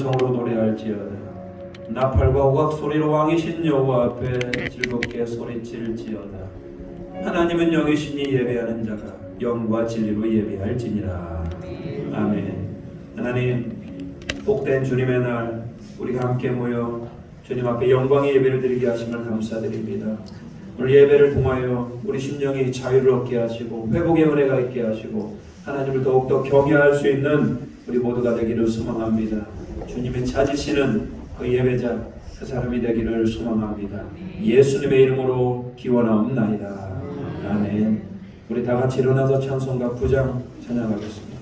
찬송으로 노래할지어다. 나팔과 우악 소리로 왕이신 여호와 앞에 즐겁게 소리칠지어다. 하나님은 영이시니 예배하는 자가 영과 진리로 예배할지니라. 아멘. 하나님, 복된 주님의 날 우리가 함께 모여 주님 앞에 영광의 예배를 드리게 하심을 감사드립니다. 오늘 예배를 통하여 우리 심령이 자유를 얻게 하시고 회복의 은혜가 있게 하시고 하나님을 더욱더 경외할 수 있는 우리 모두가 되기를 소망합니다. 주님의 찾으시는 그 예배자, 그 사람이 되기를 소망합니다. 예수님의 이름으로 기원하옵나이다. 아멘. 우리 다 같이 일어나서 찬송가 9장 찬양하겠습니다.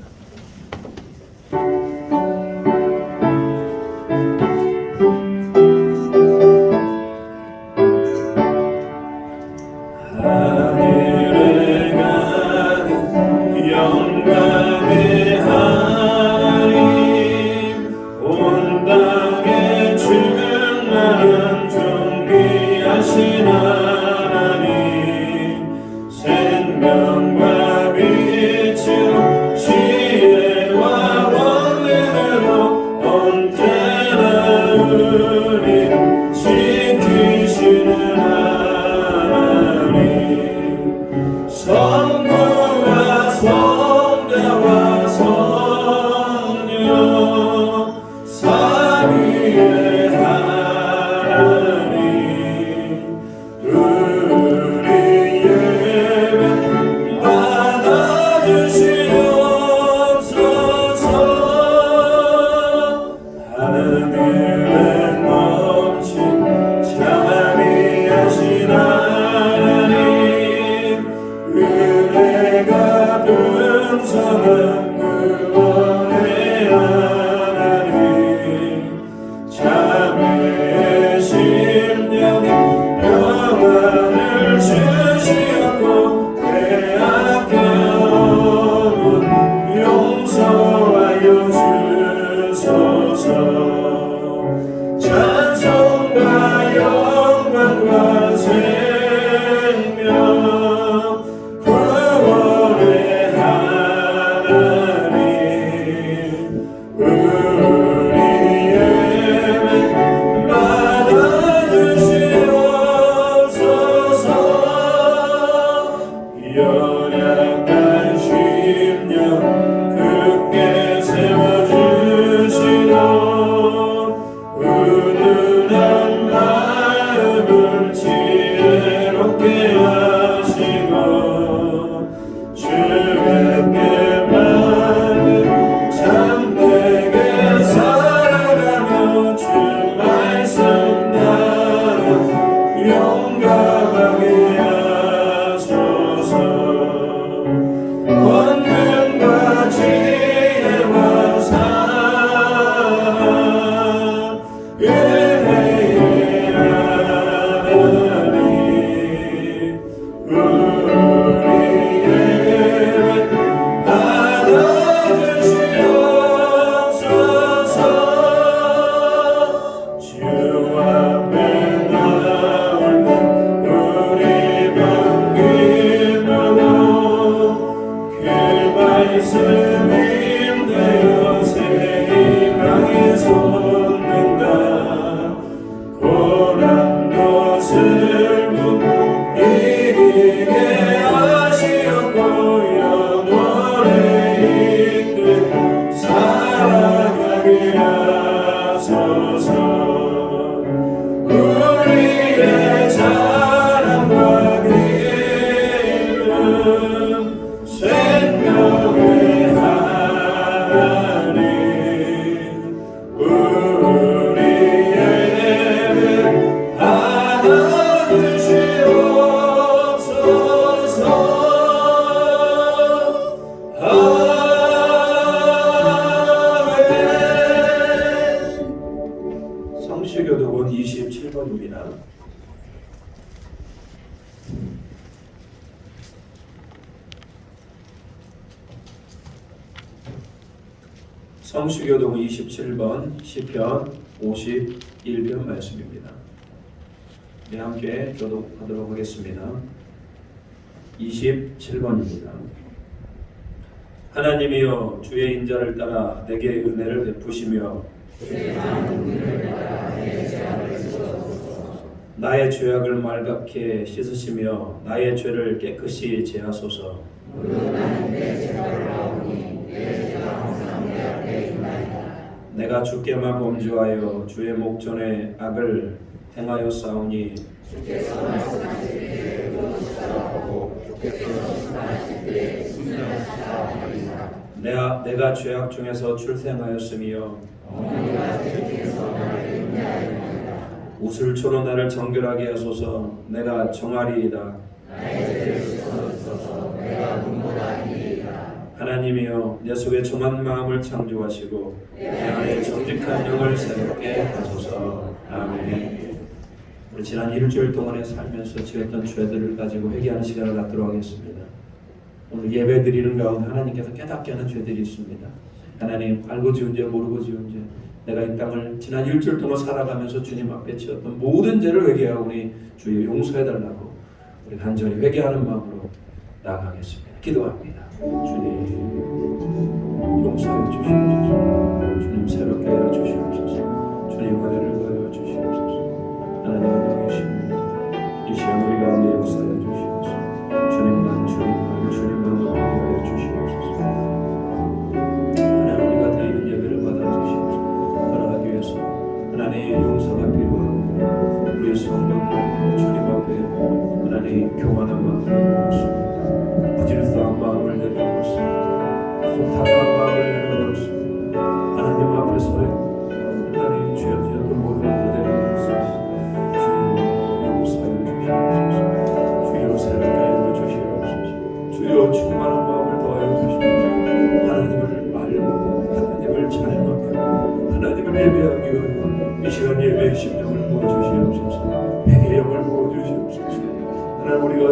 성취교독은 27번입니다. 성취교독은 27번 시편 51편 말씀입니다. 네, 함께 교독하도록 하겠습니다. 27번입니다. 하나님이여, 주의 인자를 따라 내게 은혜를 베푸시며 나의 죄악을 말갛게 씻으시며 나의 죄를 깨끗이 제하소서. 내가 주께만 범죄하여 주의 목전에 악을 행하여 싸우니 내가 죄악 중에서 출생하였으며 우슬초로 나를 정결하게 하소서. 내가 정하리이다. 하나님이여 내 속에 정한 마음을 창조하시고 내 안에 정직한 영을 새롭게 하소서. 아멘. 우리 지난 일주일 동안에 살면서 지었던 죄들을 가지고 회개하는 시간을 갖도록 하겠습니다. 오늘 예배 드리는 가운데 하나님께서 깨닫게 하는 죄들이 있습니다. 하나님, 알고 지은 죄 모르고 지은 죄, 내가 이 땅을 지난 일주일 동안 살아가면서 주님 앞에 지었던 모든 죄를 회개하오니 주여 용서해달라고 우리 간절히 회개하는 마음으로 나아가겠습니다. 기도합니다. 주님 용서해 주시옵소서. 주님 새롭게 하여 주시옵소서. 주님 은혜를 더하여 주시옵소서. 하나님은 영이십니다. 이 시간 우리 가운데 역사해 주시옵소서. 주님만 높이게 하여 주시옵소서. 하나님, 우리가 드리는 예배를 받아 주시옵소서. 걸어가기 위해서 하나님의 용서가 필요합니다. 우리 성도들 주님 앞에 하나님 교만한 마음을 내려놓습니다. 부질서한 마음을 내려놓습니다. 소탁한 마음을 내려놓습니다. 하나님 앞에서요 하나님 죄악을 모르는 것 내려놓습니다. 주여 용서해 주시옵소서. 주여 새롭게 하여 주시옵소서. 주여 충만한 마음을 더하여 주시옵소서. 하나님을 알고 하나님을 잘 먹고 하나님을 예배하기 위하여 이 시간 예배의 심령을 부어주시옵소서. 회개의 영을 부어주시옵소서. 하나님, 우리가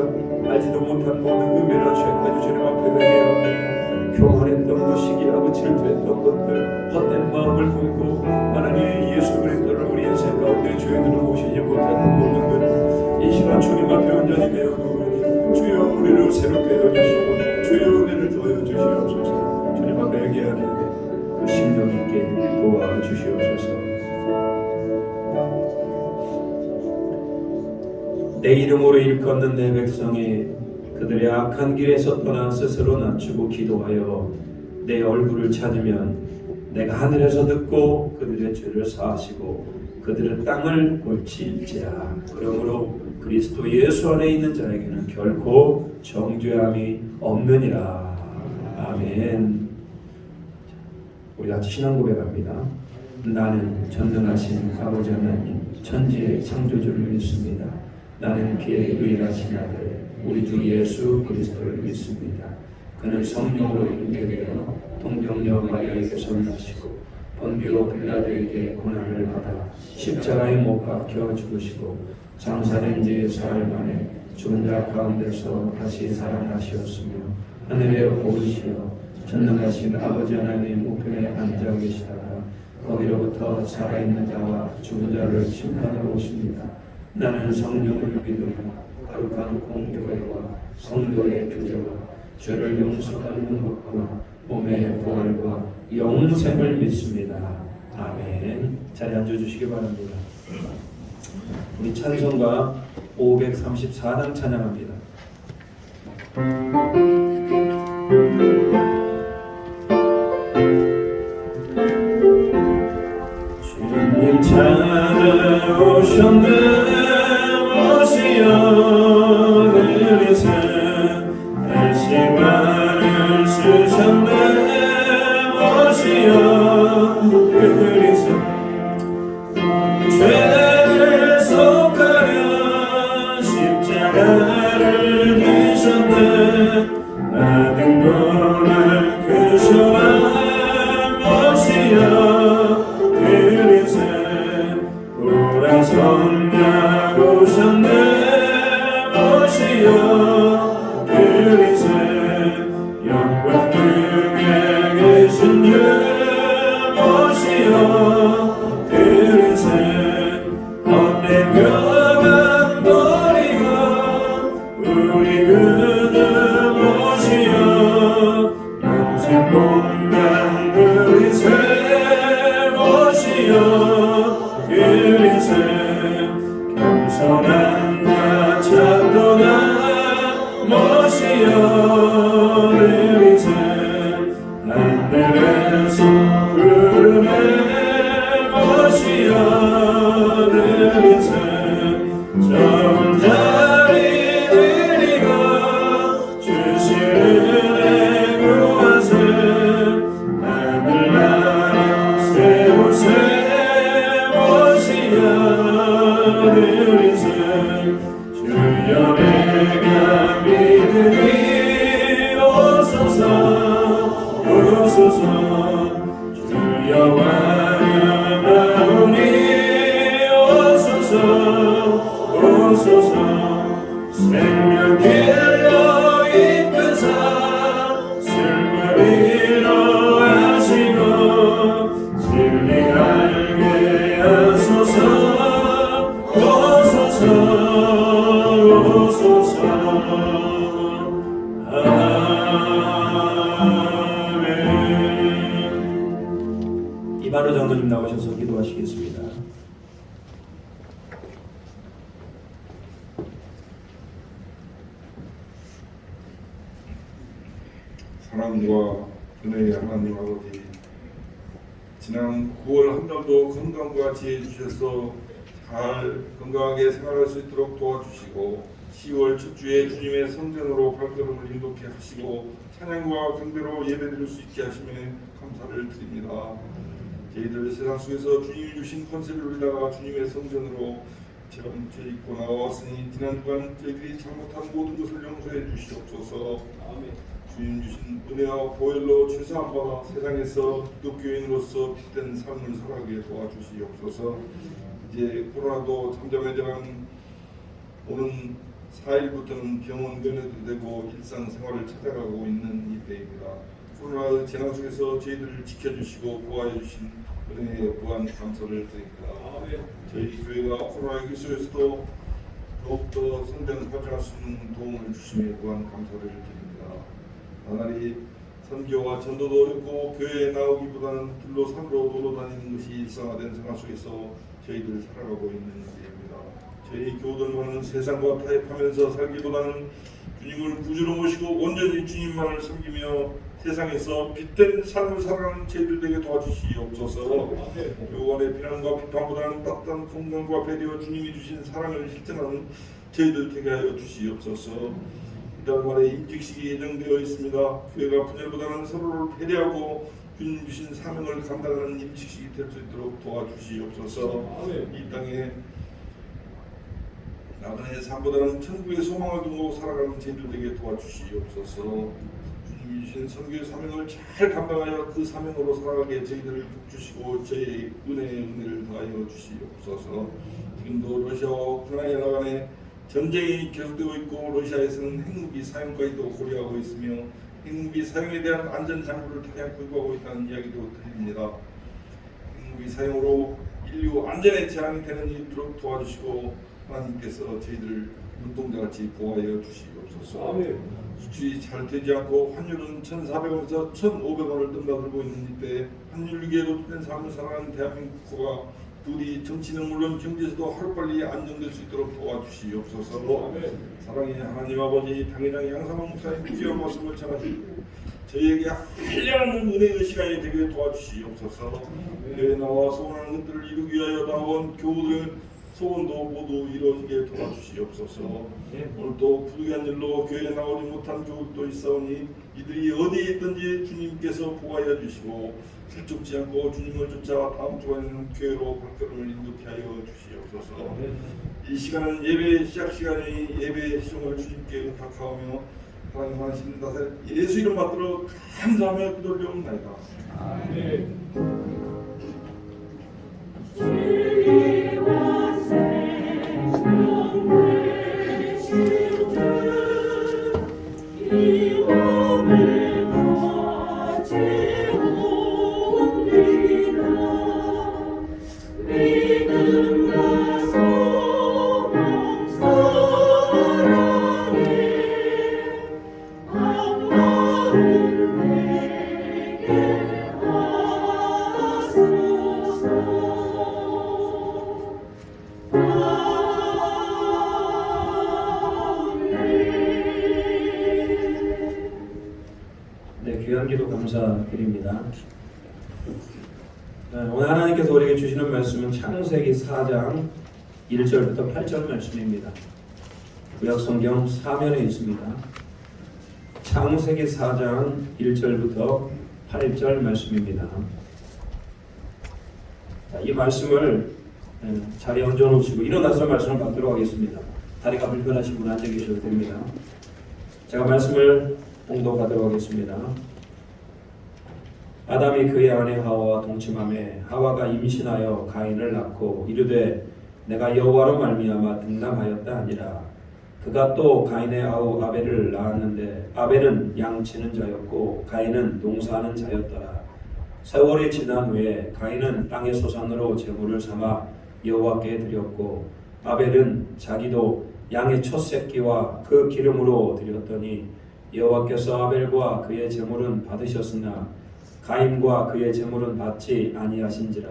알지도 못한 모든 의미나 죄까지 주님 앞에 회개합니다. 교만했던 것, 시기하고 질투했던 것들, 헛된 마음을 품고 하나님 예수 그리스도를 우리 인생 가운데 주인으로 모시지 못했던 모든 것들 이 시간 주님 앞에 온전히 배워보니 주여 우리를 새롭게 해주시고 주여 은혜를 더해 주시옵소서. 주님 앞에 회개하는 그 심령 있게 도와주시옵소서. 내 이름으로 일컫는 내 백성이 그들의 악한 길에서 떠나 스스로 낮추고 기도하여 내 얼굴을 찾으면 내가 하늘에서 듣고 그들의 죄를 사하시고 그들의 땅을 고칠지라. 그러므로 그리스도 예수 안에 있는 자에게는 결코 정죄함이 없느니라. 아멘. 우리 같이 신앙 고백합니다. 나는 전능하신 아버지 하나님 천지의 창조주를 믿습니다. 나는 그의 유일하신 아들 우리 주 예수 그리스도를 믿습니다. 그는 성령으로 잉태되어 동정녀 마리아에게서 나시고 본디오 빌라도에게 고난을 받아 십자가에 못 박혀 죽으시고 장사된 지 사흘 만에 죽은 자 가운데서 다시 살아나셨으며 하늘에 오르시어 전능하신 아버지 하나님 우편에 앉아 계시다가 거기로부터 살아있는 자와 죽은 자를 심판하러 오십니다. 나는 성령을 믿으며 거룩한 공교회와 성도의 교제와 죄를 용서하는 것과 몸의 부활과 영생을 믿습니다. 아멘. 자리에 앉아주시기 바랍니다. 우리 찬송가 534장 찬양합니다. 주님 찾아오셨네 오시어 그리세 날 시간을 쓰셨네 오시어 그리세 죄를 속하려 십자가를 지셨네 모든 고난 그셔와 오시어 그리세 돌아선 자 오셨네 오시어 그리세 영광 중에 계신 주 오시어 들으세 주여 내가 믿으니 오소서 오소서 주여 환영하오니 오소서 오소서 생명 길로 이끄사 슬픔을 위로하시고 진리 알게 하소서 오소서 오소서 아멘. 이만호 장로님 나오셔서 기도하시겠습니다. 사랑과 은혜의 하나님 아버지, 지난 9월 한 달도 건강과 지혜 주셔서 잘 건강하게 생활할 수 있도록 도와주시고 10월 첫 주에 주님의 성전으로 발걸음을 인도케 하시고 찬양과 경배로 예배드릴 수 있게 하시면 감사를 드립니다. 저희들 세상 속에서 주님이 주신 컨셉을 위다가 주님의 성전으로 죄 입고 나왔으니 지난주간 저희들이 잘못한 모든 것을 용서해 주시옵소서. 주님 주신 은혜와 보혈로 죄사함받아 세상에서 기독교인으로서 빛된 삶을 살아가게 도와주시옵소서. 이제 코로나도 잠잠해져간 오는 4일부터는 병원 면회도 되고 일상생활을 찾아가고 있는 이때입니다. 코로나 재난 속에서 저희들을 지켜주시고 보호해 주신 은혜에 무한 감사를 드립니다. 저희 교회가 코로나 위기 속에서도 더욱더 성장 발전할 수 있는 도움을 주심에 무한 감사를 드립니다. 나날이 선교와 전도도 어렵고 교회에 나오기보다는 들로 산으로 놀러 다니는 것이 일상화된 생활 속에서 저희들 살아가고 있는 때입니다. 저희 교우들과는 세상과 타협하면서 살기보다는 주님을 구주로 모시고 온전히 주님만을 섬기며 세상에서 빛된 삶을 살아가는 저희들 되게 도와주시옵소서. 교관의 비난과 비판보다는 따뜻한 건강과 배려와 주님이 주신 사랑을 실천하는 저희들 되게 하여 주시옵소서. 이달 말에 임직식이 예정되어 있습니다. 교회가 분열보다는 서로를 배려하고 주님 주신 사명을 감당하는 임직식이 될 수 있도록 도와주시옵소서. 이 땅에 나그네의 삶보다는 천국의 소망을 두고 살아가는 저희들에게 도와주시옵소서. 주님이 주신 선교의 사명을 잘 감당하여 그 사명으로 살아가게 저희들을 복주시고 저희의 은혜를 더하여 주시옵소서. 지금도 러시아와 우크라이나 간에 전쟁이 계속되고 있고 러시아에서는 핵무기 사용까지도 고려하고 있으며 핵무기 사용에 대한 안전장구를 다양하게 구입하고 있다는 이야기도 들립니다. 핵무기 사용으로 인류 안전에 제한이 되는 일도록 도와주시고 하나님께서 저희들 눈동자같이 보호하여 주시옵소서. 수출이 잘 되지 않고 환율은 1,400원에서 1,500원을 넘나들고 있는 이때 환율 위기에 노출된 삶을 살아가는 대한민국과 부디 정치는 물론 경제에서도 하루빨리 안정될 수 있도록 도와주시옵소서. 사랑의 하나님 아버지, 당회장 양상원 목사님 귀한 말씀을 전하시고 저희에게 한량한 은혜의 시간이 되게 도와주시옵소서. 교회에 나와 소원하는 것들을 이루기 위하여 나온 교우들의 소원도 모두 이루어지게 도와주시옵소서. 오늘도 부득이한 일로 교회에 나오지 못한 교우도 있사오니 이들이 어디에 있든지 주님께서 보호하여 주시고 실족지 않고 주님을 쫓아 다음 주간에는 교회로 발걸음을 인도케 하여 주시옵소서. 이 시간은 예배 시작 시간이 예배 시종을 주님께 의탁하오며 하나님 하신 다세 예수 이름 받들어 감사하며 기도를 올리옵나이다. 아멘. 귀한 기도 감사드립니다. 오늘 하나님께서 우리에게 주시는 말씀은 창세기 4장 1절부터 8절 말씀입니다. 구약성경 사면에 있습니다. 창세기 4장 1절부터 8절 말씀입니다. 이 말씀을 자리에 얹어놓으시고 일어나서 말씀을 받도록 하겠습니다. 다리가 불편하신 분 앉아 계셔도 됩니다. 제가 말씀을 봉독하도록 하겠습니다. 아담이 그의 아내 하와와 동침하매 하와가 임신하여 가인을 낳고 이르되 내가 여호와로 말미암아 등남하였다 하니라. 그가 또 가인의 아우 아벨을 낳았는데 아벨은 양치는 자였고 가인은 농사하는 자였더라. 세월이 지난 후에 가인은 땅의 소산으로 제물을 삼아 여호와께 드렸고 아벨은 자기도 양의 첫 새끼와 그 기름으로 드렸더니 여호와께서 아벨과 그의 제물은 받으셨으나 가인과 그의 제물은 받지 아니하신지라.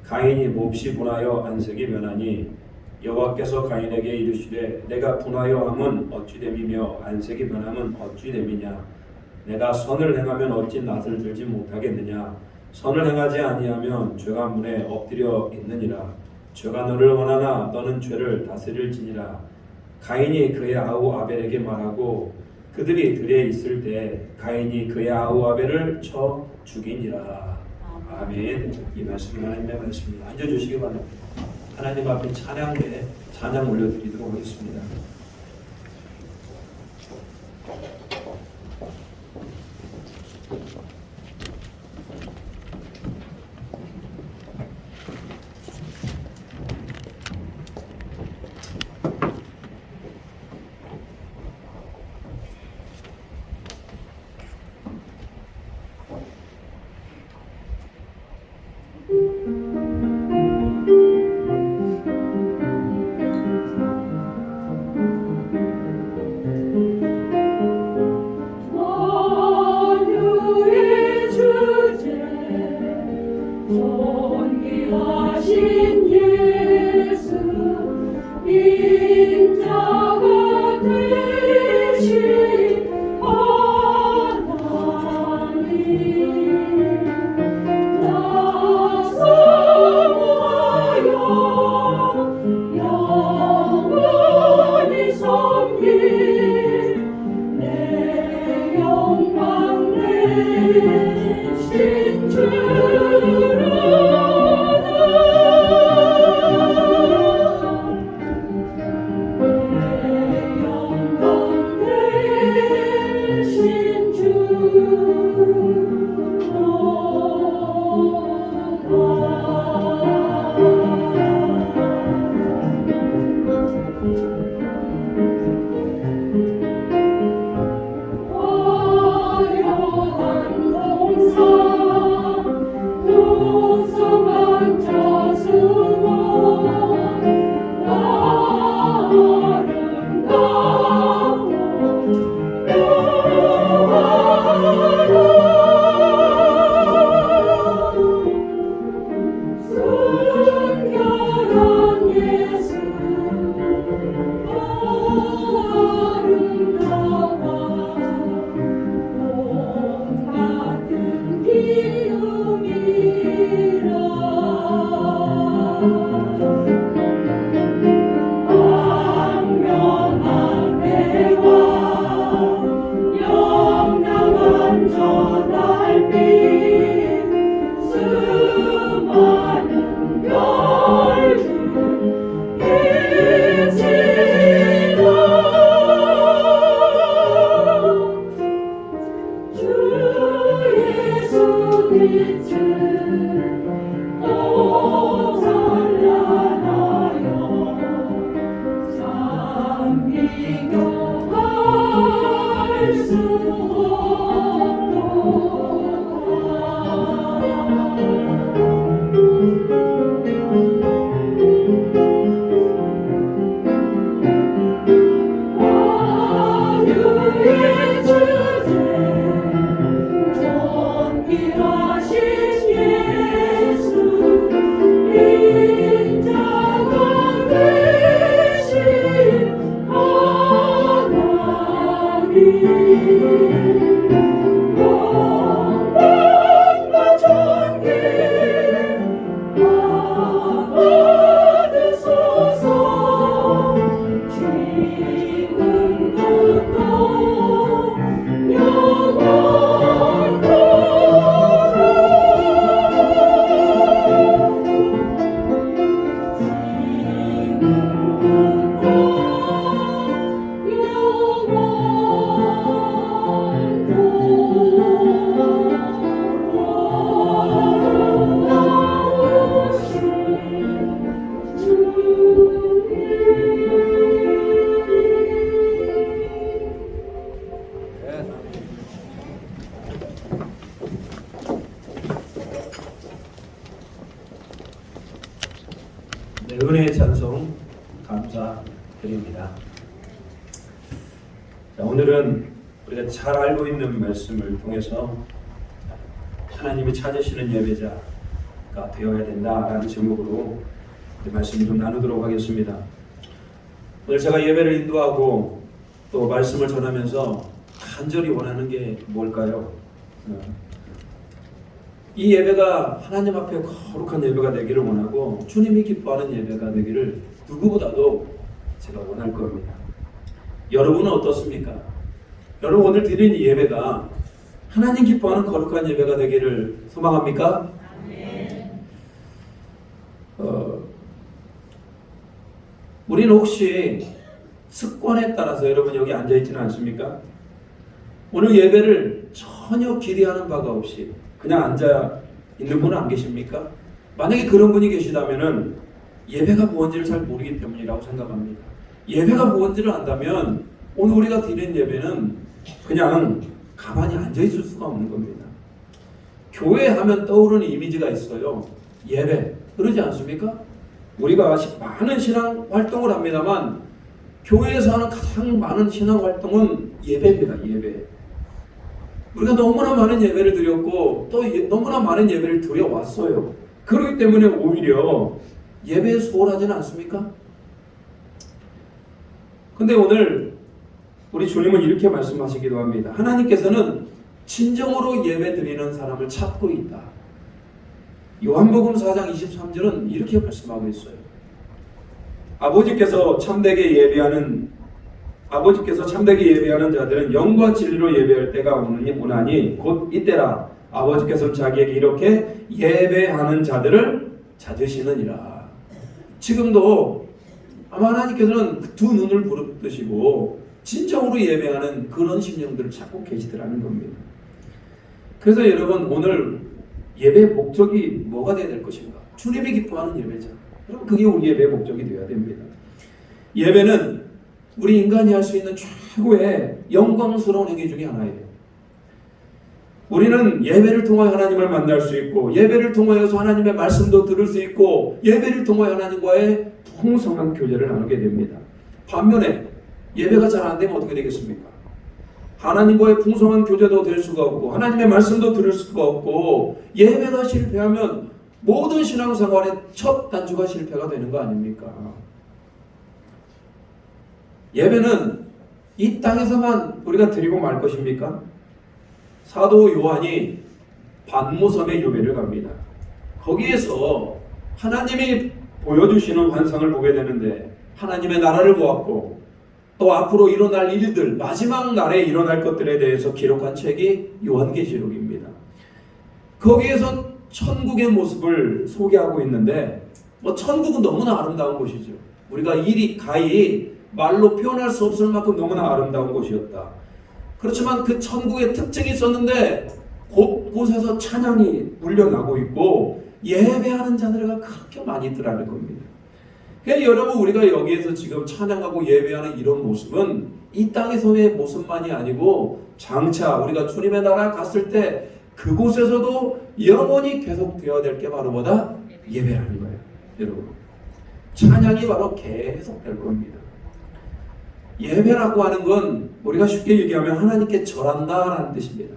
가인이 몹시 분하여 안색이 변하니 여호와께서 가인에게 이르시되 내가 분하여 함은 어찌 됨이며 안색이 변함은 어찌 됨이냐. 내가 선을 행하면 어찌 낯을 들지 못하겠느냐. 선을 행하지 아니하면 죄가 문에 엎드려 있느니라. 죄가 너를 원하나 너는 죄를 다스릴지니라. 가인이 그의 아우 아벨에게 말하고 그들이 들에 있을 때 가인이 그의 아우 아벨을 쳐 죽이니라. 아멘. 이 말씀은 하나님의 말씀입니다. 앉아주시기 바랍니다. 하나님 앞에 찬양에 찬양 올려드리도록 하겠습니다. 네, 은혜의 찬송 감사드립니다. 자, 오늘은 우리가 잘 알고 있는 말씀을 통해서 하나님이 찾으시는 예배자가 되어야 된다라는 제목으로 말씀을 좀 나누도록 하겠습니다. 오늘 제가 예배를 인도하고 또 말씀을 전하면서 간절히 원하는 게 뭘까요? 이 예배가 하나님 앞에 거룩한 예배가 되기를 원하고 주님이 기뻐하는 예배가 되기를 누구보다도 제가 원할 겁니다. 여러분은 어떻습니까? 여러분 오늘 드리는 예배가 하나님 기뻐하는 거룩한 예배가 되기를 소망합니까? 네. 우리는 혹시 습관에 따라서 여러분 여기 앉아있지는 않습니까? 오늘 예배를 전혀 기대하는 바가 없이 그냥 앉아 있는 분은 안 계십니까? 만약에 그런 분이 계시다면은 예배가 무엇인지를 잘 모르기 때문이라고 생각합니다. 예배가 무엇인지를 안다면 오늘 우리가 드리는 예배는 그냥 가만히 앉아 있을 수가 없는 겁니다. 교회 하면 떠오르는 이미지가 있어요. 예배. 그러지 않습니까? 우리가 많은 신앙 활동을 합니다만 교회에서 하는 가장 많은 신앙 활동은 예배입니다. 예배. 우리가 너무나 많은 예배를 드렸고 또 너무나 많은 예배를 드려왔어요. 그렇기 때문에 오히려 예배에 소홀하지는 않습니까? 근데 오늘 우리 주님은 이렇게 말씀하시기도 합니다. 하나님께서는 진정으로 예배 드리는 사람을 찾고 있다. 요한복음 4장 23절은 이렇게 말씀하고 있어요. 아버지께서 참되게 예배하는 자들은 영과 진리로 예배할 때가 오나니 곧 이때라. 아버지께서는 자기에게 이렇게 예배하는 자들을 찾으시느니라. 지금도 아마 하나님께서는 두 눈을 부릅뜨시고 진정으로 예배하는 그런 심령들을 찾고 계시더라는 겁니다. 그래서 여러분 오늘 예배의 목적이 뭐가 되어야 될 것인가? 주님이 기뻐하는 예배자. 여러분 그게 우리 예배의 목적이 되어야 됩니다. 예배는 우리 인간이 할 수 있는 최고의 영광스러운 행위 중에 하나예요. 우리는 예배를 통하여 하나님을 만날 수 있고 예배를 통하여서 하나님의 말씀도 들을 수 있고 예배를 통하여 하나님과의 풍성한 교제를 나누게 됩니다. 반면에 예배가 잘 안 되면 어떻게 되겠습니까? 하나님과의 풍성한 교제도 될 수가 없고 하나님의 말씀도 들을 수가 없고 예배가 실패하면 모든 신앙생활의 첫 단추가 실패가 되는 거 아닙니까? 예배는 이 땅에서만 우리가 드리고 말 것입니까? 사도 요한이 반모섬의 요배를 갑니다. 거기에서 하나님이 보여주시는 환상을 보게 되는데 하나님의 나라를 보았고 또 앞으로 일어날 일들, 마지막 날에 일어날 것들에 대해서 기록한 책이 요한계시록입니다. 거기에서 천국의 모습을 소개하고 있는데 천국은 너무나 아름다운 곳이죠. 우리가 이리 가히 말로 표현할 수 없을 만큼 너무나 아름다운 곳이었다. 그렇지만 그 천국의 특징이 있었는데 곳곳에서 찬양이 울려나고 있고 예배하는 자들이 그렇게 많이 있더라는 겁니다. 그러니까 여러분 우리가 여기에서 지금 찬양하고 예배하는 이런 모습은 이 땅에서의 모습만이 아니고 장차 우리가 주님의 나라 갔을 때 그곳에서도 영원히 계속되어야 될 게 바로 뭐다? 예배라는 거예요. 여러분 찬양이 바로 계속될 겁니다. 예배라고 하는 건 우리가 쉽게 얘기하면 하나님께 절한다라는 뜻입니다.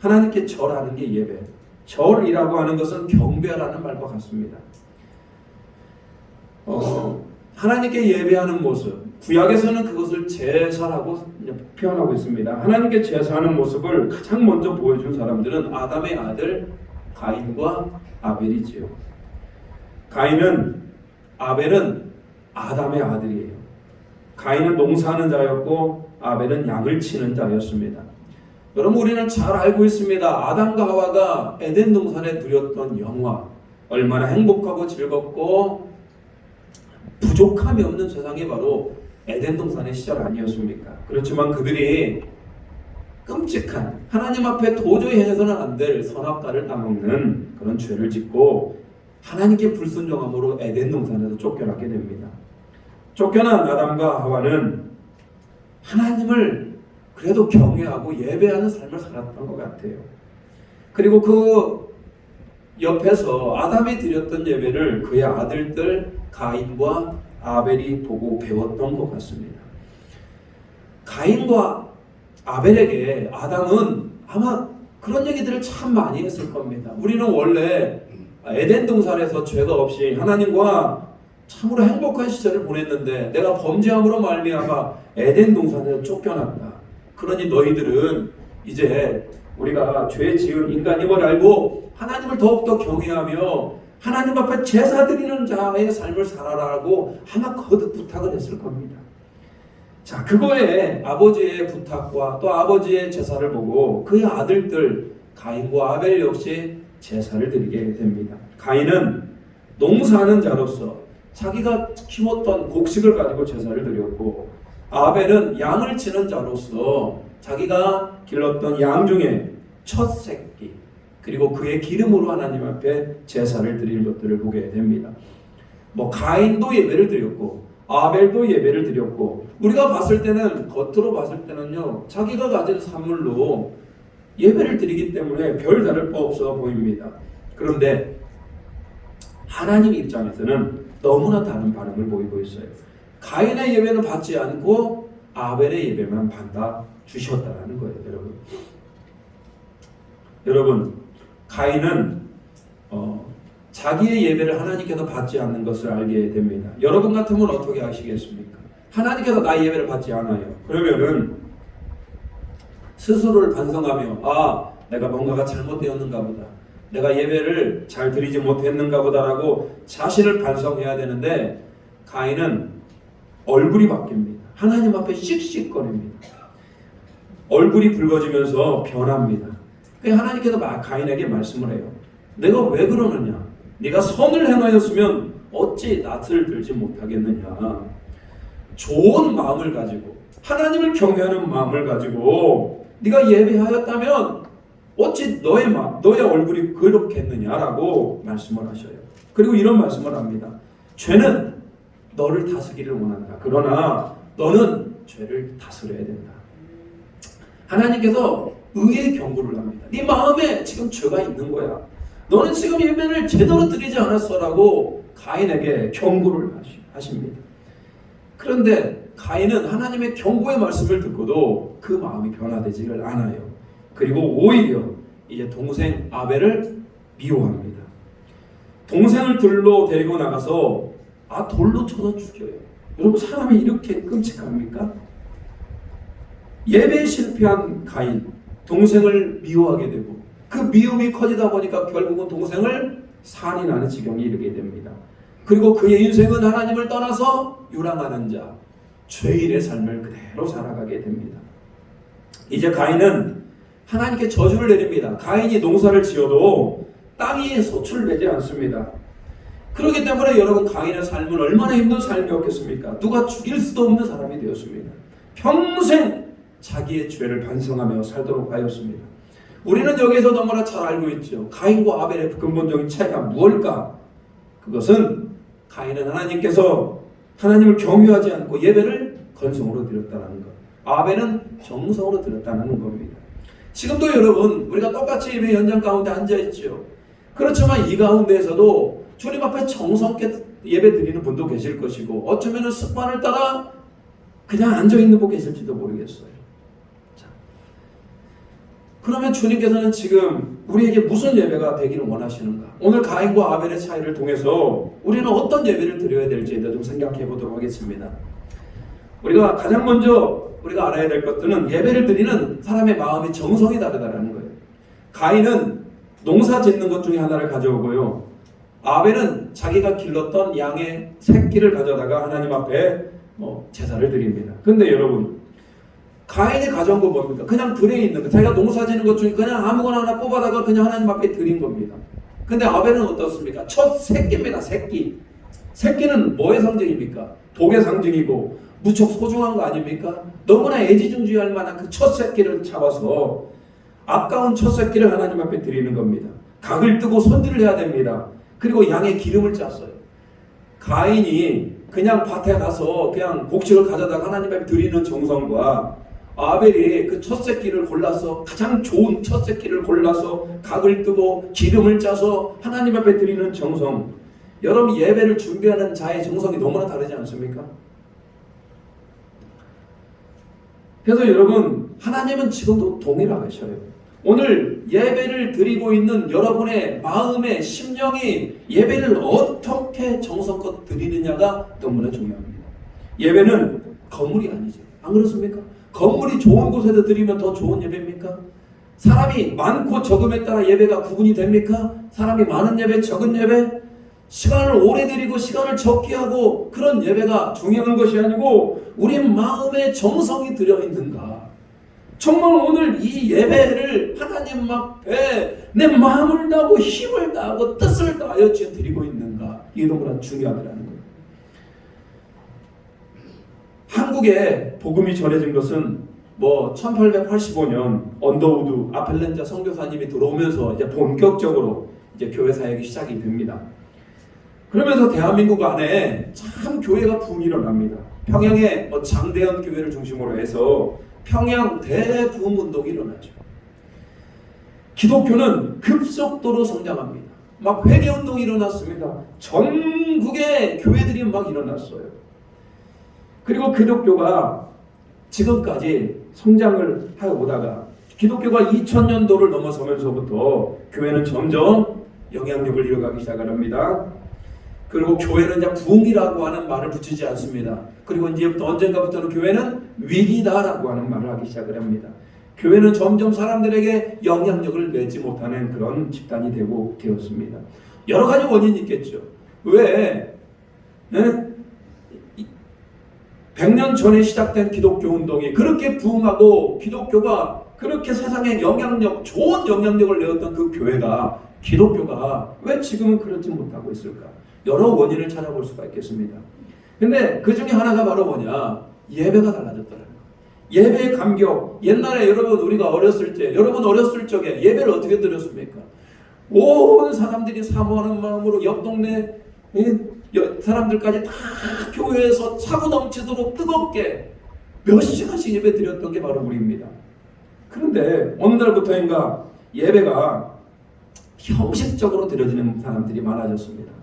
하나님께 절하는 게 예배. 절이라고 하는 것은 경배라는 말과 같습니다. 하나님께 예배하는 모습, 구약에서는 그것을 제사라고 표현하고 있습니다. 하나님께 제사하는 모습을 가장 먼저 보여준 사람들은 아담의 아들 가인과 아벨이지요. 아벨은 아담의 아들이에요. 가인은 농사하는 자였고 아벨은 양을 치는 자였습니다. 여러분 우리는 잘 알고 있습니다. 아담과 하와가 에덴 동산에 누렸던 영화, 얼마나 행복하고 즐겁고 부족함이 없는 세상이 바로 에덴 동산의 시절 아니었습니까? 그렇지만 그들이 끔찍한 하나님 앞에 도저히 해서는 안 될 선악과를 따먹는 그런 죄를 짓고 하나님께 불순종함으로 에덴 동산에서 쫓겨나게 됩니다. 쫓겨난 아담과 하와는 하나님을 그래도 경외하고 예배하는 삶을 살았던 것 같아요. 그리고 그 옆에서 아담이 드렸던 예배를 그의 아들들 가인과 아벨이 보고 배웠던 것 같습니다. 가인과 아벨에게 아담은 아마 그런 얘기들을 참 많이 했을 겁니다. 우리는 원래 에덴 동산에서 죄가 없이 하나님과 참으로 행복한 시절을 보냈는데 내가 범죄함으로 말미암아 에덴 동산에서 쫓겨났다. 그러니 너희들은 이제 우리가 죄 지은 인간임을 알고 하나님을 더욱더 경외하며 하나님 앞에 제사 드리는 자의 삶을 살아라고 아마 거듭 부탁을 했을 겁니다. 자, 그거에 아버지의 부탁과 또 아버지의 제사를 보고 그의 아들들 가인과 아벨 역시 제사를 드리게 됩니다. 가인은 농사하는 자로서 자기가 키웠던 곡식을 가지고 제사를 드렸고, 아벨은 양을 치는 자로서 자기가 길렀던 양 중에 첫 새끼 그리고 그의 기름으로 하나님 앞에 제사를 드릴 것들을 보게 됩니다. 가인도 예배를 드렸고 아벨도 예배를 드렸고, 우리가 봤을 때는 겉으로 봤을 때는요 자기가 가진 산물로 예배를 드리기 때문에 별 다를 바 없어 보입니다. 그런데 하나님 입장에서는 너무나 다른 반응을 보이고 있어요. 가인의 예배는 받지 않고 아벨의 예배만 받아 주셨다는 거예요. 여러분 가인은 자기의 예배를 하나님께서 받지 않는 것을 알게 됩니다. 여러분 같으면 어떻게 하시겠습니까? 하나님께서 나의 예배를 받지 않아요. 그러면은 스스로를 반성하며 내가 뭔가가 잘못되었는가 보다, 내가 예배를 잘 드리지 못했는가 보다라고 자신을 반성해야 되는데, 가인은 얼굴이 바뀝니다. 하나님 앞에 씩씩거립니다. 얼굴이 붉어지면서 변합니다. 하나님께서 가인에게 말씀을 해요. 내가 왜 그러느냐? 네가 선을 행하였으면 어찌 낯을 들지 못하겠느냐? 좋은 마음을 가지고 하나님을 경외하는 마음을 가지고 네가 예배하였다면 어찌 너의 얼굴이 그렇겠느냐라고 말씀을 하셔요. 그리고 이런 말씀을 합니다. 죄는 너를 다스리기를 원한다. 그러나 너는 죄를 다스려야 된다. 하나님께서 의의 경고를 합니다. 네 마음에 지금 죄가 있는 거야. 너는 지금 예배를 제대로 드리지 않았어라고 가인에게 경고를 하십니다. 그런데 가인은 하나님의 경고의 말씀을 듣고도 그 마음이 변화되지를 않아요. 그리고 오히려 이제 동생 아벨을 미워합니다. 동생을 들로 데리고 나가서 돌로 쳐서 죽여요. 여러분, 사람이 이렇게 끔찍합니까? 예배에 실패한 가인, 동생을 미워하게 되고 그 미움이 커지다 보니까 결국은 동생을 살인하는 지경에 이르게 됩니다. 그리고 그의 인생은 하나님을 떠나서 유랑하는 자, 죄인의 삶을 그대로 살아가게 됩니다. 이제 가인은 하나님께 저주를 내립니다. 가인이 농사를 지어도 땅이 소출되지 않습니다. 그렇기 때문에 여러분, 가인의 삶은 얼마나 힘든 삶이었겠습니까? 누가 죽일 수도 없는 사람이 되었습니다. 평생 자기의 죄를 반성하며 살도록 하였습니다. 우리는 여기에서 너무나 잘 알고 있죠. 가인과 아벨의 근본적인 차이가 무엇일까? 그것은 가인은 하나님께서 하나님을 경외하지 않고 예배를 건성으로 드렸다는 것, 아벨은 정성으로 드렸다는 겁니다. 지금도 여러분, 우리가 똑같이 예배 현장 가운데 앉아있죠. 그렇지만 이 가운데에서도 주님 앞에 정성껏 예배 드리는 분도 계실 것이고, 어쩌면 습관을 따라 그냥 앉아있는 분 계실지도 모르겠어요. 자, 그러면 주님께서는 지금 우리에게 무슨 예배가 되기를 원하시는가? 오늘 가인과 아벨의 차이를 통해서 우리는 어떤 예배를 드려야 될지에 대해 좀 생각해 보도록 하겠습니다. 우리가 가장 먼저 우리가 알아야 될 것들은 예배를 드리는 사람의 마음의 정성이 다르다는 거예요. 가인은 농사 짓는 것 중에 하나를 가져오고요, 아벨은 자기가 길렀던 양의 새끼를 가져다가 하나님 앞에 제사를 드립니다. 근데 여러분, 가인이 가져온 거 뭡니까? 그냥 들에 있는 거, 자기가 농사 짓는 것 중에 그냥 아무거나 하나 뽑아다가 그냥 하나님 앞에 드린 겁니다. 근데 아벨은 어떻습니까? 첫 새끼입니다. 새끼는 뭐의 상징입니까? 복의 상징이고 무척 소중한 거 아닙니까? 너무나 애지중지할 만한 그 첫 새끼를 잡아서 아까운 첫 새끼를 하나님 앞에 드리는 겁니다. 각을 뜨고 손질을 해야 됩니다. 그리고 양의 기름을 짰어요. 가인이 그냥 밭에 가서 그냥 곡식을 가져다가 하나님 앞에 드리는 정성과 아벨이 그 첫 새끼를 골라서 가장 좋은 첫 새끼를 골라서 각을 뜨고 기름을 짜서 하나님 앞에 드리는 정성, 여러분 예배를 준비하는 자의 정성이 너무나 다르지 않습니까? 그래서 여러분 하나님은 지금도 동일하셔요. 오늘 예배를 드리고 있는 여러분의 마음의 심령이 예배를 어떻게 정성껏 드리느냐가 너무나 중요합니다. 예배는 건물이 아니죠. 안 그렇습니까? 건물이 좋은 곳에서 드리면 더 좋은 예배입니까? 사람이 많고 적음에 따라 예배가 구분이 됩니까? 사람이 많은 예배, 적은 예배? 시간을 오래 드리고 시간을 적게 하고 그런 예배가 중요한 것이 아니고 우리 마음에 정성이 들어있는가? 정말 오늘 이 예배를 하나님 앞에 내 마음을 다하고 힘을 다하고 뜻을 다하여 드리고 있는가? 이게 너무나 중요하다는 거예요. 한국에 복음이 전해진 것은 1885년 언더우드 아펠렌자 선교사님이 들어오면서 이제 본격적으로 이제 교회 사역이 시작이 됩니다. 그러면서 대한민국 안에 참 교회가 붐이 일어납니다. 평양에 장대현 교회를 중심으로 해서 평양 대부흥 운동이 일어나죠. 기독교는 급속도로 성장합니다. 막 회개 운동이 일어났습니다. 전국의 교회들이 막 일어났어요. 그리고 기독교가 지금까지 성장을 해오다가 기독교가 2000년도를 넘어서면서부터 교회는 점점 영향력을 잃어가기 시작을 합니다. 그리고 교회는 이제 부흥이라고 하는 말을 붙이지 않습니다. 그리고 이제부터 언젠가부터는 교회는 위기다라고 하는 말을 하기 시작을 합니다. 교회는 점점 사람들에게 영향력을 내지 못하는 그런 집단이 되었습니다. 여러 가지 원인이 있겠죠. 왜? 100년 전에 시작된 기독교 운동이 그렇게 부흥하고 기독교가 그렇게 세상에 좋은 영향력을 내었던 그 교회가 기독교가 왜 지금은 그렇지 못하고 있을까? 여러 원인을 찾아볼 수가 있겠습니다. 근데 그 중에 하나가 바로 뭐냐? 예배가 달라졌더라고요. 예배의 감격. 옛날에 여러분 우리가 여러분 어렸을 적에 예배를 어떻게 드렸습니까? 온 사람들이 사모하는 마음으로 옆 동네 사람들까지 다 교회에서 차고 넘치도록 뜨겁게 몇 시간씩 예배 드렸던 게 바로 우리입니다. 그런데 어느 날부터인가 예배가 형식적으로 드려지는 사람들이 많아졌습니다.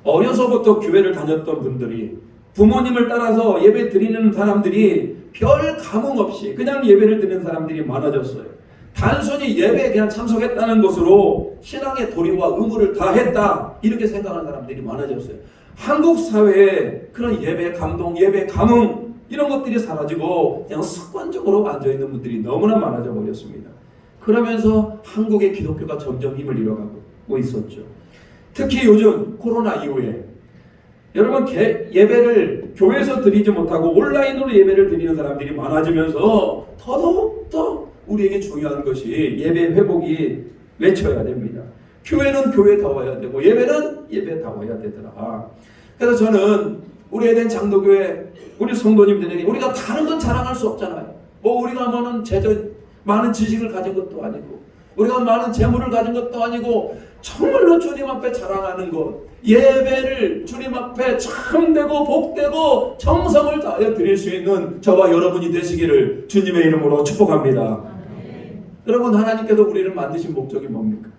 어려서부터 교회를 다녔던 분들이 부모님을 따라서 예배 드리는 사람들이 별 감흥 없이 그냥 예배를 드리는 사람들이 많아졌어요. 단순히 예배에 그냥 참석했다는 것으로 신앙의 도리와 의무를 다했다 이렇게 생각하는 사람들이 많아졌어요. 한국 사회에 그런 예배 감동, 예배 감흥 이런 것들이 사라지고 그냥 습관적으로 앉아있는 분들이 너무나 많아져 버렸습니다. 그러면서 한국의 기독교가 점점 힘을 잃어가고 있었죠. 특히 요즘 코로나 이후에 여러분 예배를 교회에서 드리지 못하고 온라인으로 예배를 드리는 사람들이 많아지면서 더더욱더 우리에게 중요한 것이 예배 회복이 외쳐야 됩니다. 교회는 교회다워야 되고 예배는 예배다워야 되더라. 그래서 저는 우리 에덴 장로교회 우리 성도님들에게 우리가 다른 건 자랑할 수 없잖아요. 우리가 많은 지식을 가진 것도 아니고 우리가 많은 재물을 가진 것도 아니고 정말로 주님 앞에 자랑하는 것, 예배를 주님 앞에 참되고 복되고 정성을 다하여 드릴 수 있는 저와 여러분이 되시기를 주님의 이름으로 축복합니다. 여러분 하나님께서 우리를 만드신 목적이 뭡니까?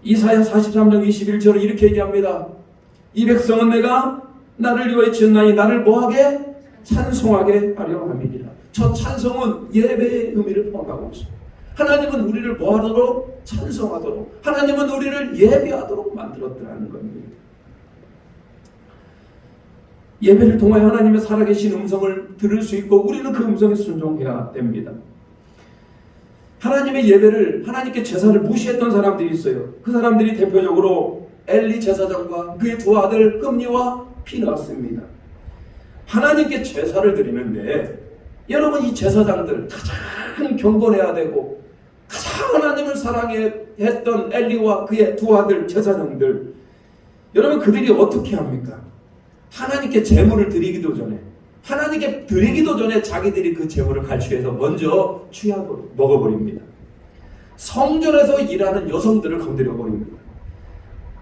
이사야 43장 21절을 이렇게 얘기합니다. 이 백성은 내가 나를 위하여 지었나니 나를 뭐하게? 찬송하게 하려 함이니라. 저 찬송은 예배의 의미를 포함하고 있습니다. 하나님은 우리를 뭐하도록? 찬송하도록. 하나님은 우리를 예배하도록 만들었더라는 겁니다. 예배를 통하여 하나님의 살아계신 음성을 들을 수 있고 우리는 그 음성에 순종해야 됩니다. 하나님의 예배를 하나님께 제사를 무시했던 사람들이 있어요. 그 사람들이 대표적으로 엘리 제사장과 그의 두 아들 흠니와 피느하스입니다. 하나님께 제사를 드리는데 여러분 이 제사장들 가장 경건해야 되고 가장 하나님을 사랑했던 엘리와 그의 두 아들 제사장들 여러분 그들이 어떻게 합니까? 하나님께 제물을 드리기도 전에 자기들이 그 제물을 갈취해서 먼저 취하고 먹어버립니다. 성전에서 일하는 여성들을 건드려 버립니다.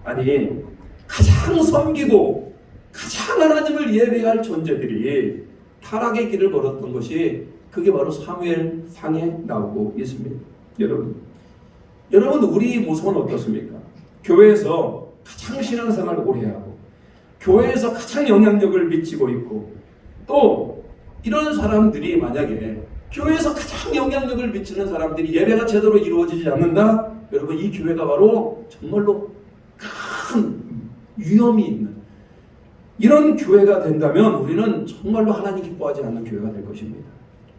아니 가장 섬기고 가장 하나님을 예배할 존재들이 타락의 길을 걸었던 것이 그 그게 바로 사무엘상에 나오고 있습니다. 여러분 우리 모습은 어떻습니까? 교회에서 가장 신앙생활을 오래 하고 교회에서 가장 영향력을 미치고 있고 또 이런 사람들이 만약에 교회에서 가장 영향력을 미치는 사람들이 예배가 제대로 이루어지지 않는다? 여러분 이 교회가 바로 정말로 큰 위험이 있는 이런 교회가 된다면 우리는 정말로 하나님 기뻐하지 않는 교회가 될 것입니다.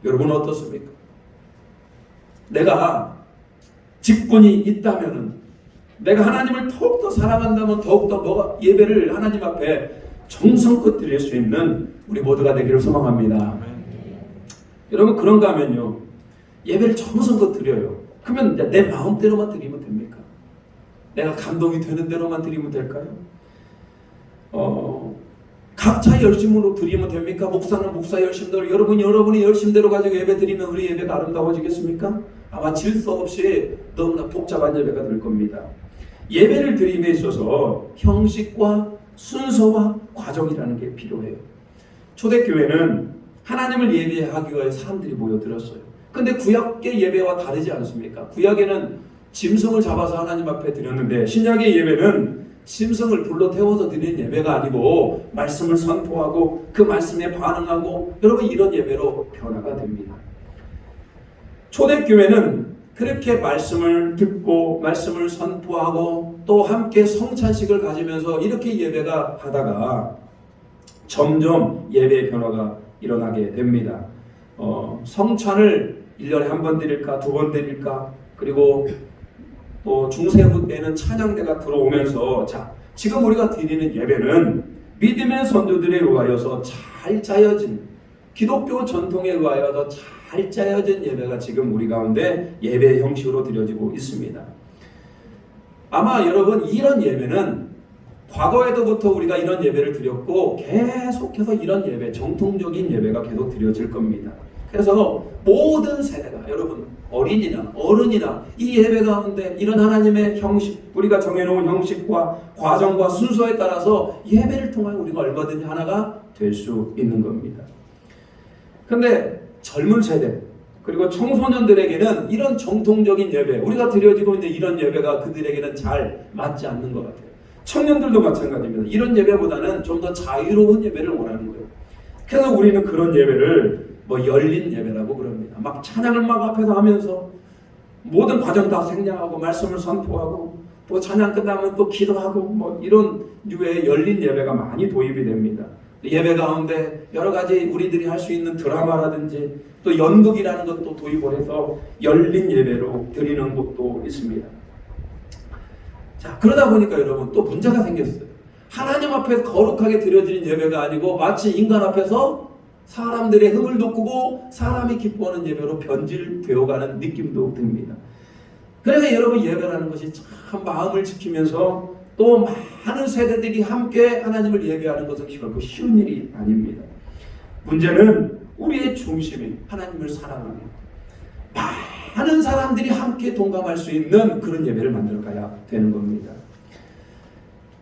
여러분 어떻습니까? 내가 직분이 있다면은 내가 하나님을 더욱더 사랑한다면 더욱더 예배를 하나님 앞에 정성껏 드릴 수 있는 우리 모두가 되기를 소망합니다. 여러분 그런가 하면요 예배를 정성껏 드려요. 그러면 내 마음대로만 드리면 됩니까? 내가 감동이 되는 대로만 드리면 될까요? 각자 열심으로 드리면 됩니까? 목사는 목사 열심대로 여러분이 열심대로 가지고 예배 드리면 우리 예배가 아름다워지겠습니까? 아마 질서 없이 너무나 복잡한 예배가 될 겁니다. 예배를 드림에 있어서 형식과 순서와 과정이라는 게 필요해요. 초대교회는 하나님을 예배하기 위해 사람들이 모여들었어요. 근데 구약의 예배와 다르지 않습니까? 구약에는 짐승을 잡아서 하나님 앞에 드렸는데 신약의 예배는 짐승을 불러 태워서 드리는 예배가 아니고 말씀을 선포하고 그 말씀에 반응하고 여러분 이런 예배로 변화가 됩니다. 초대교회는 그렇게 말씀을 듣고 말씀을 선포하고 또 함께 성찬식을 가지면서 이렇게 예배가 하다가 점점 예배의 변화가 일어나게 됩니다. 성찬을 1년에 한 번 드릴까 2번 드릴까 그리고 또 중세부 때는 찬양대가 들어오면서 자 지금 우리가 드리는 예배는 믿음의 선조들에 의하여서 잘 짜여진 기독교 전통에 의하여서 잘 짜여진 예배가 지금 우리 가운데 예배 형식으로 드려지고 있습니다. 아마 여러분 이런 예배는 과거에도부터 우리가 이런 예배를 드렸고 계속해서 이런 예배 정통적인 예배가 계속 드려질 겁니다. 그래서 모든 세대가 여러분 어린이나 어른이나 이 예배 가운데 이런 하나님의 형식 우리가 정해놓은 형식과 과정과 순서에 따라서 예배를 통하여 우리가 얼마든지 하나가 될 수 있는 겁니다. 근데 젊은 세대 그리고 청소년들에게는 이런 정통적인 예배 우리가 드려지고 있는 이런 예배가 그들에게는 잘 맞지 않는 것 같아요. 청년들도 마찬가지입니다. 이런 예배보다는 좀 더 자유로운 예배를 원하는 거예요. 그래서 우리는 그런 예배를 열린 예배라고 그럽니다. 막 찬양을 막 앞에서 하면서 모든 과정 다 생략하고 말씀을 선포하고 또 찬양 끝나면 또 기도하고 이런 류의 열린 예배가 많이 도입이 됩니다. 예배 가운데 여러 가지 우리들이 할 수 있는 드라마라든지 또 연극이라는 것도 도입을 해서 열린 예배로 드리는 곳도 있습니다. 자 그러다 보니까 여러분 또 문제가 생겼어요. 하나님 앞에 거룩하게 드려지는 예배가 아니고 마치 인간 앞에서 사람들의 흥을 돋구고 사람이 기뻐하는 예배로 변질되어가는 느낌도 듭니다. 그래서 여러분 예배라는 것이 참 마음을 지키면서 또 많은 세대들이 함께 하나님을 예배하는 것은 결코 쉬운 일이 아닙니다. 문제는 우리의 중심이 하나님을 사랑하며 많은 사람들이 함께 동감할 수 있는 그런 예배를 만들어가야 되는 겁니다.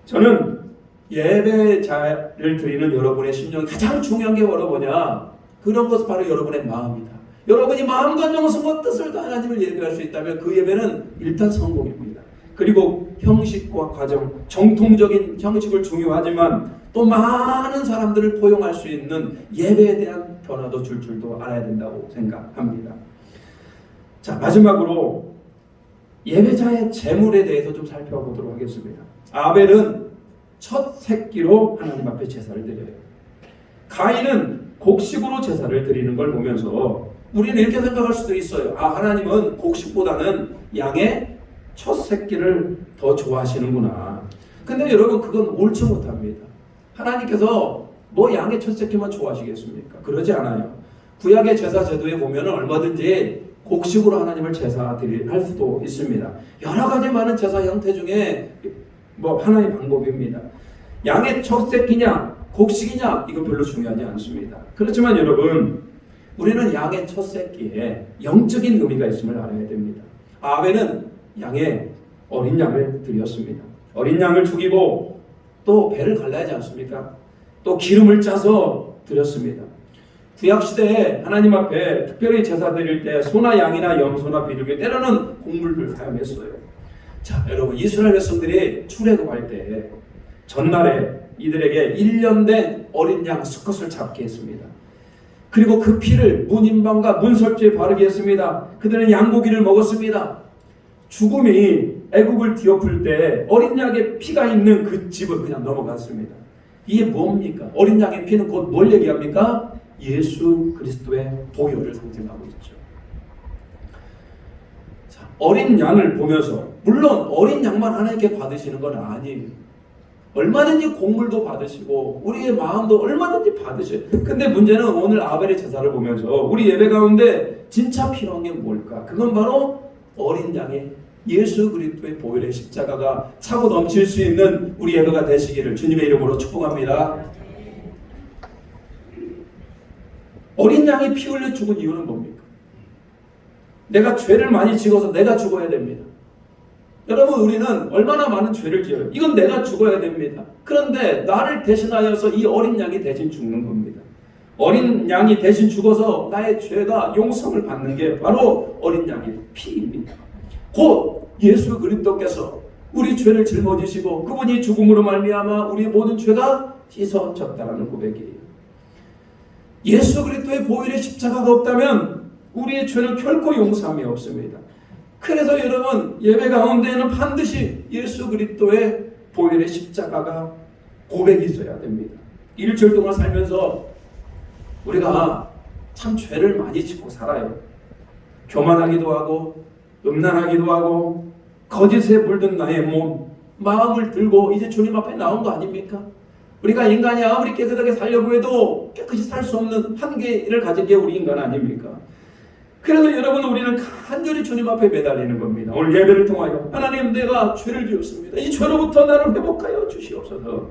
저는 예배자를 드리는 여러분의 심령 가장 중요한 게 뭐냐? 그런 것은 바로 여러분의 마음이다. 여러분이 마음과 정성과 뜻을 다 하나님을 예배할 수 있다면 그 예배는 일단 성공입니다. 그리고 형식과 과정, 정통적인 형식을 중요하지만 또 많은 사람들을 포용할 수 있는 예배에 대한 변화도 줄 줄도 알아야 된다고 생각합니다. 자 마지막으로 예배자의 제물에 대해서 좀 살펴보도록 하겠습니다. 아벨은 첫 새끼로 하나님 앞에 제사를 드려요. 가인은 곡식으로 제사를 드리는 걸 보면서 우리는 이렇게 생각할 수도 있어요. 하나님은 곡식보다는 양의 첫 새끼를 더 좋아하시는구나. 근데 여러분 그건 옳지 못합니다. 하나님께서 양의 첫 새끼만 좋아하시겠습니까? 그러지 않아요. 구약의 제사 제도에 보면 얼마든지 곡식으로 하나님을 제사할 수도 있습니다. 여러 가지 많은 제사 형태 중에 하나의 방법입니다. 양의 첫 새끼냐 곡식이냐 이건 별로 중요하지 않습니다. 그렇지만 여러분 우리는 양의 첫 새끼에 영적인 의미가 있음을 알아야 됩니다. 아벨은 양의 어린 양을 드렸습니다. 어린 양을 죽이고 또 배를 갈라야지 않습니까? 또 기름을 짜서 드렸습니다. 구약 시대에 하나님 앞에 특별히 제사 드릴 때 소나 양이나 염소나 비둘기 때로는 곡물들 사용했어요. 자, 여러분 이스라엘 백성들이 출애굽할 때 전날에 이들에게 1년 된 어린 양 수컷을 잡게 했습니다. 그리고 그 피를 문인방과 문설주에 바르게 했습니다. 그들은 양고기를 먹었습니다. 죽음이 애굽을 뒤엎을 때 어린 양의 피가 있는 그 집을 그냥 넘어갔습니다. 이게 뭡니까? 어린 양의 피는 곧 뭘 얘기합니까? 예수 그리스도의 보혈을 상징하고 있죠. 자, 어린 양을 보면서 물론 어린 양만 하나님께 받으시는 건 아니에요. 얼마든지 곡물도 받으시고 우리의 마음도 얼마든지 받으셔요. 근데 문제는 오늘 아벨의 제사를 보면서 우리 예배 가운데 진짜 필요한 게 뭘까? 그건 바로 어린 양의 예수 그리스도의 보혈의 십자가가 차고 넘칠 수 있는 우리 예배가 되시기를 주님의 이름으로 축복합니다. 어린 양이 피 흘려 죽은 이유는 뭡니까? 내가 죄를 많이 지어서 내가 죽어야 됩니다. 여러분 우리는 얼마나 많은 죄를 지어요. 이건 내가 죽어야 됩니다. 그런데 나를 대신하여서 이 어린 양이 대신 죽는 겁니다. 어린 양이 대신 죽어서 나의 죄가 용서를 받는 게 바로 어린 양의 피입니다. 곧 예수 그리스도께서 우리 죄를 짊어지시고 그분이 죽음으로 말미암아 우리의 모든 죄가 씻어졌다라는 고백이에요. 예수 그리스도의 보혈의 십자가가 없다면 우리의 죄는 결코 용서함이 없습니다. 그래서 여러분 예배 가운데에는 반드시 예수 그리스도의 보혈의 십자가가 고백이 있어야 됩니다. 일주일 동안 살면서 우리가 참 죄를 많이 짓고 살아요. 교만하기도 하고 음란하기도 하고 거짓에 물든 나의 몸 마음을 들고 이제 주님 앞에 나온 거 아닙니까? 우리가 인간이 아무리 깨끗하게 살려고 해도 깨끗이 살 수 없는 한계를 가진 게 우리 인간 아닙니까? 그래서 여러분 우리는 간절히 주님 앞에 매달리는 겁니다. 오늘 예배를 통하여 하나님 내가 죄를 지었습니다. 이 죄로부터 나를 회복하여 주시옵소서.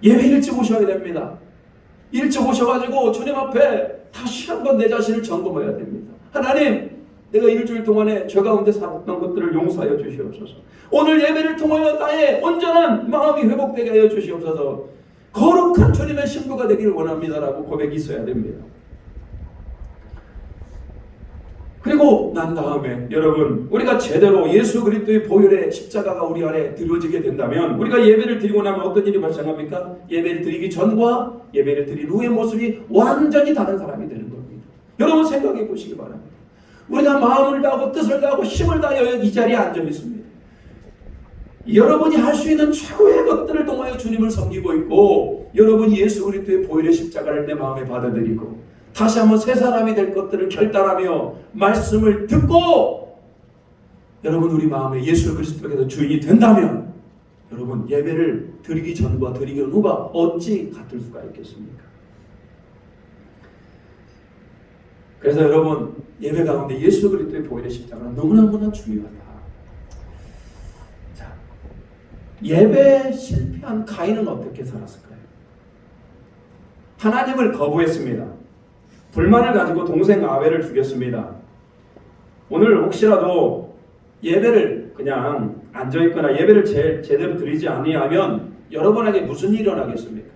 예배 일찍 오셔야 됩니다. 일찍 오셔가지고 주님 앞에 다시 한번 내 자신을 점검해야 됩니다. 하나님 내가 일주일 동안에 죄 가운데 살았던 것들을 용서하여 주시옵소서. 오늘 예배를 통하여 나의 온전한 마음이 회복되게 하여 주시옵소서. 거룩한 주님의 신부가 되기를 원합니다라고 고백이 있어야 됩니다. 그리고 난 다음에 여러분 우리가 제대로 예수 그리스도의 보혈의 십자가가 우리 안에 드려지게 된다면 우리가 예배를 드리고 나면 어떤 일이 발생합니까? 예배를 드리기 전과 예배를 드린 후의 모습이 완전히 다른 사람이 되는 겁니다. 여러분 생각해 보시기 바랍니다. 우리가 마음을 다하고 뜻을 다하고 힘을 다하여 이 자리에 앉아 있습니다. 여러분이 할 수 있는 최고의 것들을 통하여 주님을 섬기고 있고 여러분이 예수 그리스도의 보혈의 십자가를 내 마음에 받아들이고 다시 한번 새 사람이 될 것들을 결단하며 말씀을 듣고 여러분 우리 마음에 예수 그리스도께서 주인이 된다면 여러분 예배를 드리기 전과 드리기 후가 어찌 같을 수가 있겠습니까? 그래서 여러분 예배 가운데 예수 그리스도의 보혈의 십자가는 너무너무나 중요하다. 자, 예배에 실패한 가인은 어떻게 살았을까요? 하나님을 거부했습니다. 불만을 가지고 동생 아벨을 죽였습니다. 오늘 혹시라도 예배를 그냥 앉아있거나 예배를 제대로 드리지 아니하면 여러분에게 무슨 일이 일어나겠습니까?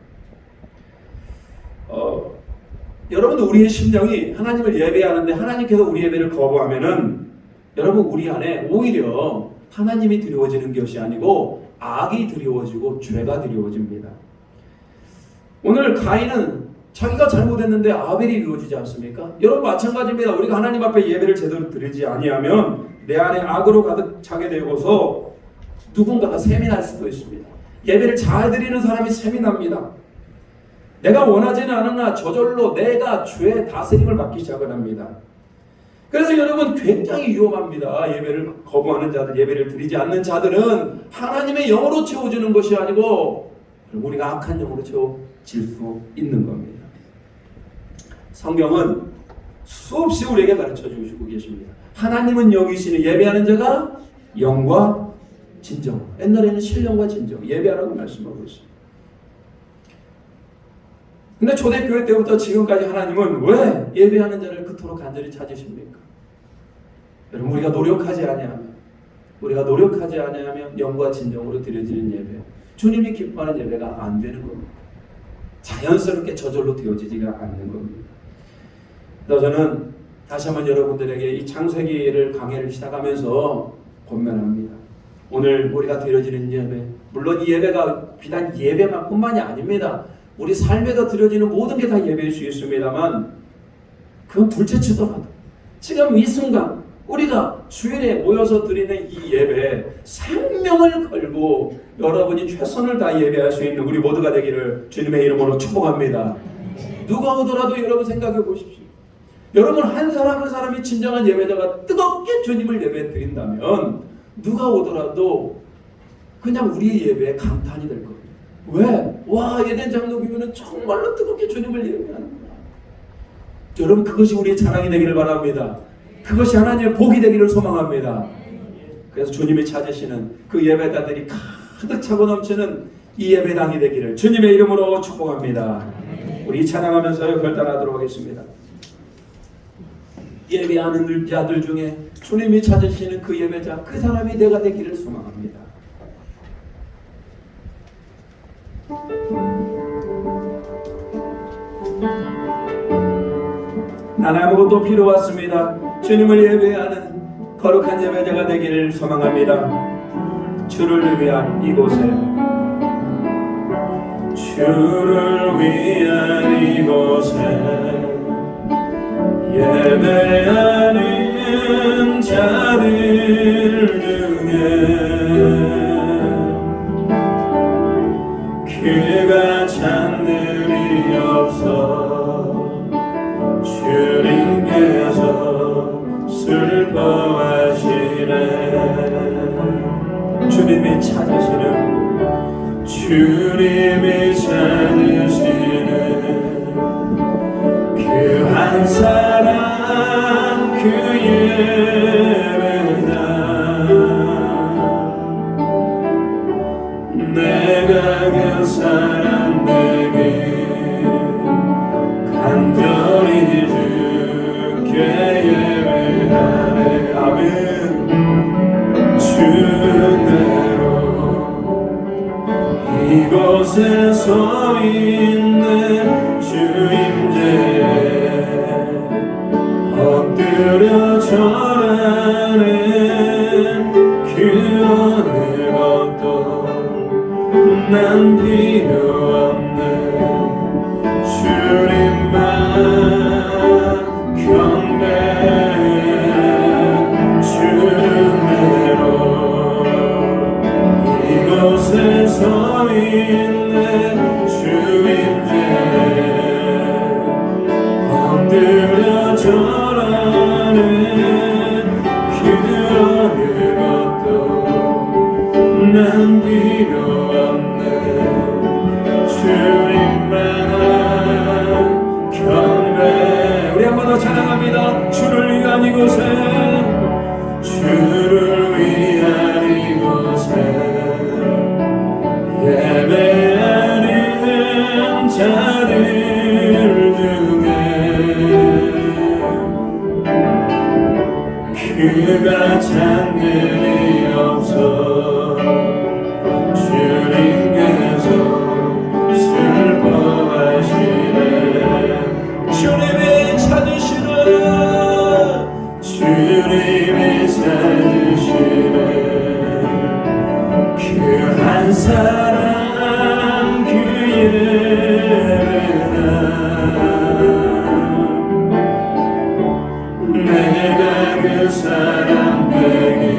여러분도 우리의 심령이 하나님을 예배하는데 하나님께서 우리 예배를 거부하면은 여러분 우리 안에 오히려 하나님이 드리워지는 것이 아니고 악이 드리워지고 죄가 드리워집니다. 오늘 가인은 자기가 잘못했는데 아벨이 이루어지지 않습니까? 여러분 마찬가지입니다. 우리가 하나님 앞에 예배를 제대로 드리지 아니하면 내 안에 악으로 가득 차게 되고서 누군가가 셈이 날 수도 있습니다. 예배를 잘 드리는 사람이 셈이 납니다. 내가 원하지는 않으나 저절로 내가 죄의 다스림을 받기 시작을 합니다. 그래서 여러분 굉장히 위험합니다. 예배를 거부하는 자들, 예배를 드리지 않는 자들은 하나님의 영으로 채워주는 것이 아니고 우리가 악한 영으로 채워질 수 있는 겁니다. 성경은 수없이 우리에게 가르쳐 주시고 계십니다. 하나님은 영이시니 예배하는 자가 영과 진정. 옛날에는 신령과 진정 예배하라고 말씀하고 있습니다. 근데 초대교회 때부터 지금까지 하나님은 왜 예배하는 자를 그토록 간절히 찾으십니까? 여러분 우리가 노력하지 아니하면 영과 진정으로 드려지는 예배, 주님이 기뻐하는 예배가 안 되는 겁니다. 자연스럽게 저절로 되어지지가 않는 겁니다. 그래서 저는 다시 한번 여러분들에게 이 창세기를 강해를 시작하면서 권면합니다. 오늘 우리가 드려지는 예배, 물론 이 예배가 비단 예배만뿐만이 아닙니다. 우리 삶에서 드려지는 모든 게 다 예배일 수 있습니다만 그건 둘째치더라도 지금 이 순간 우리가 주일에 모여서 드리는 이 예배 생명을 걸고 여러분이 최선을 다 예배할 수 있는 우리 모두가 되기를 주님의 이름으로 축복합니다. 누가 오더라도 여러분 생각해 보십시오. 여러분 한 사람 한 사람이 진정한 예배자가 뜨겁게 주님을 예배 드린다면 누가 오더라도 그냥 우리의 예배에 감탄이 될 겁니다. 왜? 와, 에덴 장로교회는 정말로 뜨겁게 주님을 예배하는 거야. 여러분 그것이 우리의 자랑이 되기를 바랍니다. 그것이 하나님의 복이 되기를 소망합니다. 그래서 주님이 찾으시는 그 예배자들이 가득 차고 넘치는 이 예배당이 되기를 주님의 이름으로 축복합니다. 우리 찬양하면서 결단하도록 하겠습니다. 예배하는 자들 중에 주님이 찾으시는 그 예배자, 그 사람이 내가 되기를 소망합니다. 난 아무것도 필요 없습니다. 주님을 예배하는 거룩한 예배자가 되기를 소망합니다. 주를 위한 이곳에, 주를 위한 이곳에 예배하는 자들 중에 그가 찬들이 없어 주님께서 슬퍼하시네. 주님이 찾으시는, 주님이 찾으시는 그 한 사람, 그 예배다. 내가 그 사람 되길 간절히 주께 예배하네. 아멘. 주대로 이곳에 서 있는 주임제에 엎드려 절하는 그 어느 것도 난 필요 없네. 주님만 경배해. 주대로 이곳에 서 있는 주임제에 엎드려 절하는 그 어느 것도 난 필요 없네. 주님만 경배. 우리 한 번 더 찬양합니다. 주를 위한 이곳에, 주를 위한 이곳에 예배하는 자들 중에 그가 찬들이 없어 주님께서 슬퍼하시네. 주님이 찾으시는, 주님이 찾으시는 그 한 사람, 그 예배다. 내가 그 사람 되길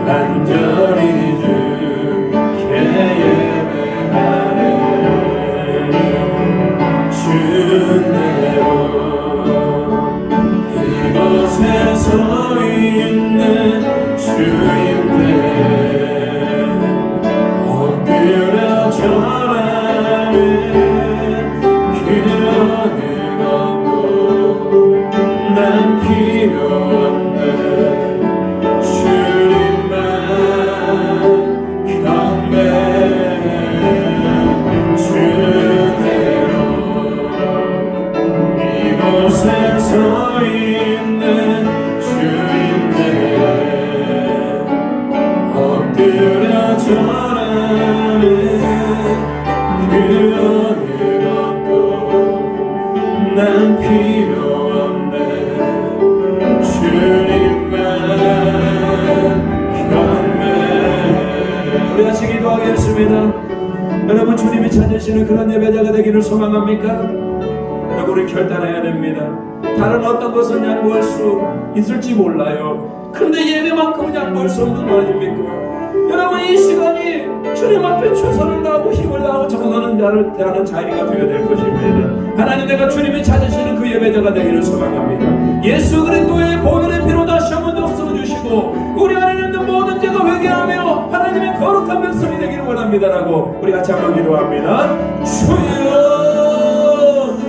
간절히 주께 예배하네. 주대로 이곳에 서 있는 주임들 엎드려 절하는 그 어느 것도 난 필요 없네. 주님만 경배해. 주대로 이곳에 서 있는 주님들 엎드려 절하는 그 여러분 주님이 찾으시는 그런 예배자가 되기를 소망합니까? 여러분 우리 결단해야 됩니다. 다른 어떤 것은 양보할 수 있을지 몰라요. 그런데 예배만큼은 양보할 수 없는 거 아닙니까? 여러분 이 시간이 주님 앞에 최선을 다하고 힘을 다하고 정하는 자를 대하는 자리가 되어야 될 것입니다. 하나님 내가 주님이 찾으시는 그 예배자가 되기를 소망합니다. 예수 그리스도의 보혈의 피로 다시 한번 덮어주시고 우리 안에 있는 모든 죄가 회개하며 하나님의 거룩한 백성이 되기를 원합니다라고 우리 같이 한번 기도합니다. 주여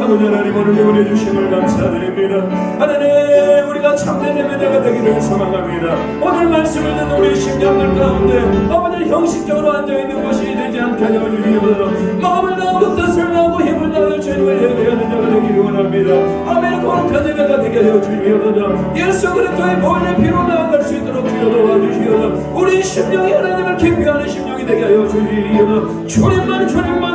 아버지 하나님 오늘 예언해 주심을 감사드립니다. 하나님 우리가 참된 예배자가 되기를 소망합니다. 오늘 말씀을 듣는 우리 심령들 가운데 아버지 형식적으로 앉아있는 것이 되지 않게 하여 주시옵소서. 마음을 다하고 뜻을 다하고 힘을 다하여 주님을 예배하는 자가 되기를 원합니다. 아멘. 거룩한 예배가 되게 하여 주시옵소서. 예수 그리스도의 보혈의 피로 나아갈 수 있도록 주여 도와주시옵소서. 우리 심령이 하나님을 기피하는 심령이 되게 하여 주시옵소서. 주님만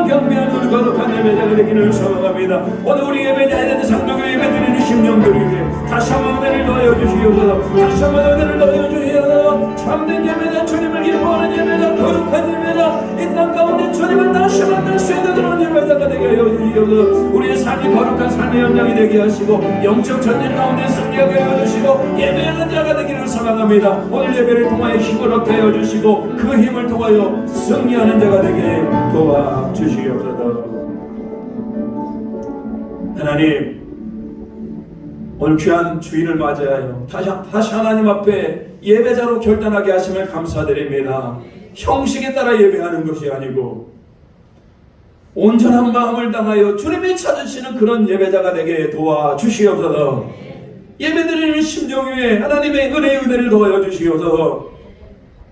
경배하는 우리 거룩한 예배자가 되기를 소망합니다. 오늘 우리 예배자에 대한 상도교 예배드리는 심령들에게 다시 한번 은혜를 더하여 주시옵소서. 다시 한번 은혜를 더하여 주시옵소서. 참된 예배자 주님을 기뻐하는 예배자 거룩한 예배자 이 땅 가운데 주님을 다시 만날 수 있는 그런 예배자가 되게 하여 주시옵소서. 우리의 삶이 거룩한 삶의 연장이 되게 하시고 영적 전쟁 가운데 승리하게 하여 주시고 예배하는 자가 되기를 소망합니다. 오늘 예배를 통하여 힘을 얻게 하여 주시고 그 힘을 통하여 승리하는 자가 되게 도와주시옵소서. 하나님 오늘 귀한 주일을 맞이하여 다시 하나님 앞에 예배자로 결단하게 하심을 감사드립니다. 형식에 따라 예배하는 것이 아니고 온전한 마음을 당하여 주님이 찾으시는 그런 예배자가 되게 도와주시옵소서. 예배드리는 심정 위에 하나님의 은혜를 더하여 주시옵소서.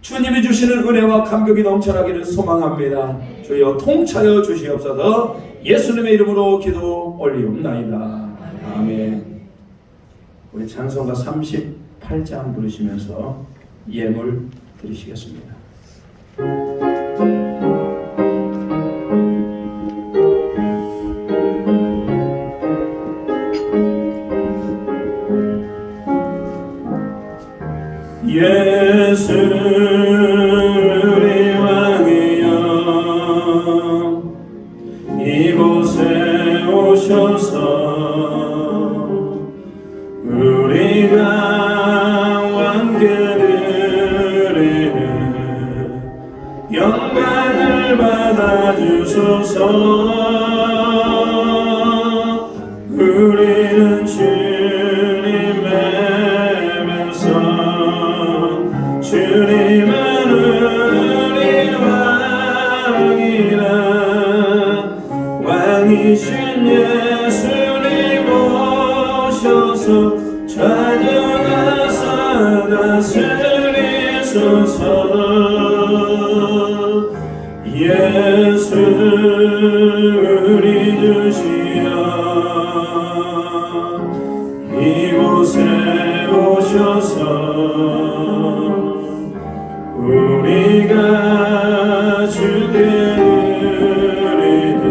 주님이 주시는 은혜와 감격이 넘쳐나기를 소망합니다. 주여 통차여 주시옵소서. 예수님의 이름으로 기도 올리옵나이다. 아멘. 우리 찬송가 38장 부르시면서 예물 드리시겠습니다. 예수 우리 왕이여 이곳에 오셔서 우리가 왕께 드리는 영광을 받아주소서. 우리는 주님의 백성 주님은 우리 왕이라 왕이신 예수님 오셔서 찬양하사 다스리소서. 예수 우리 주시여 이곳에 오셔서 우리가 주께 드리는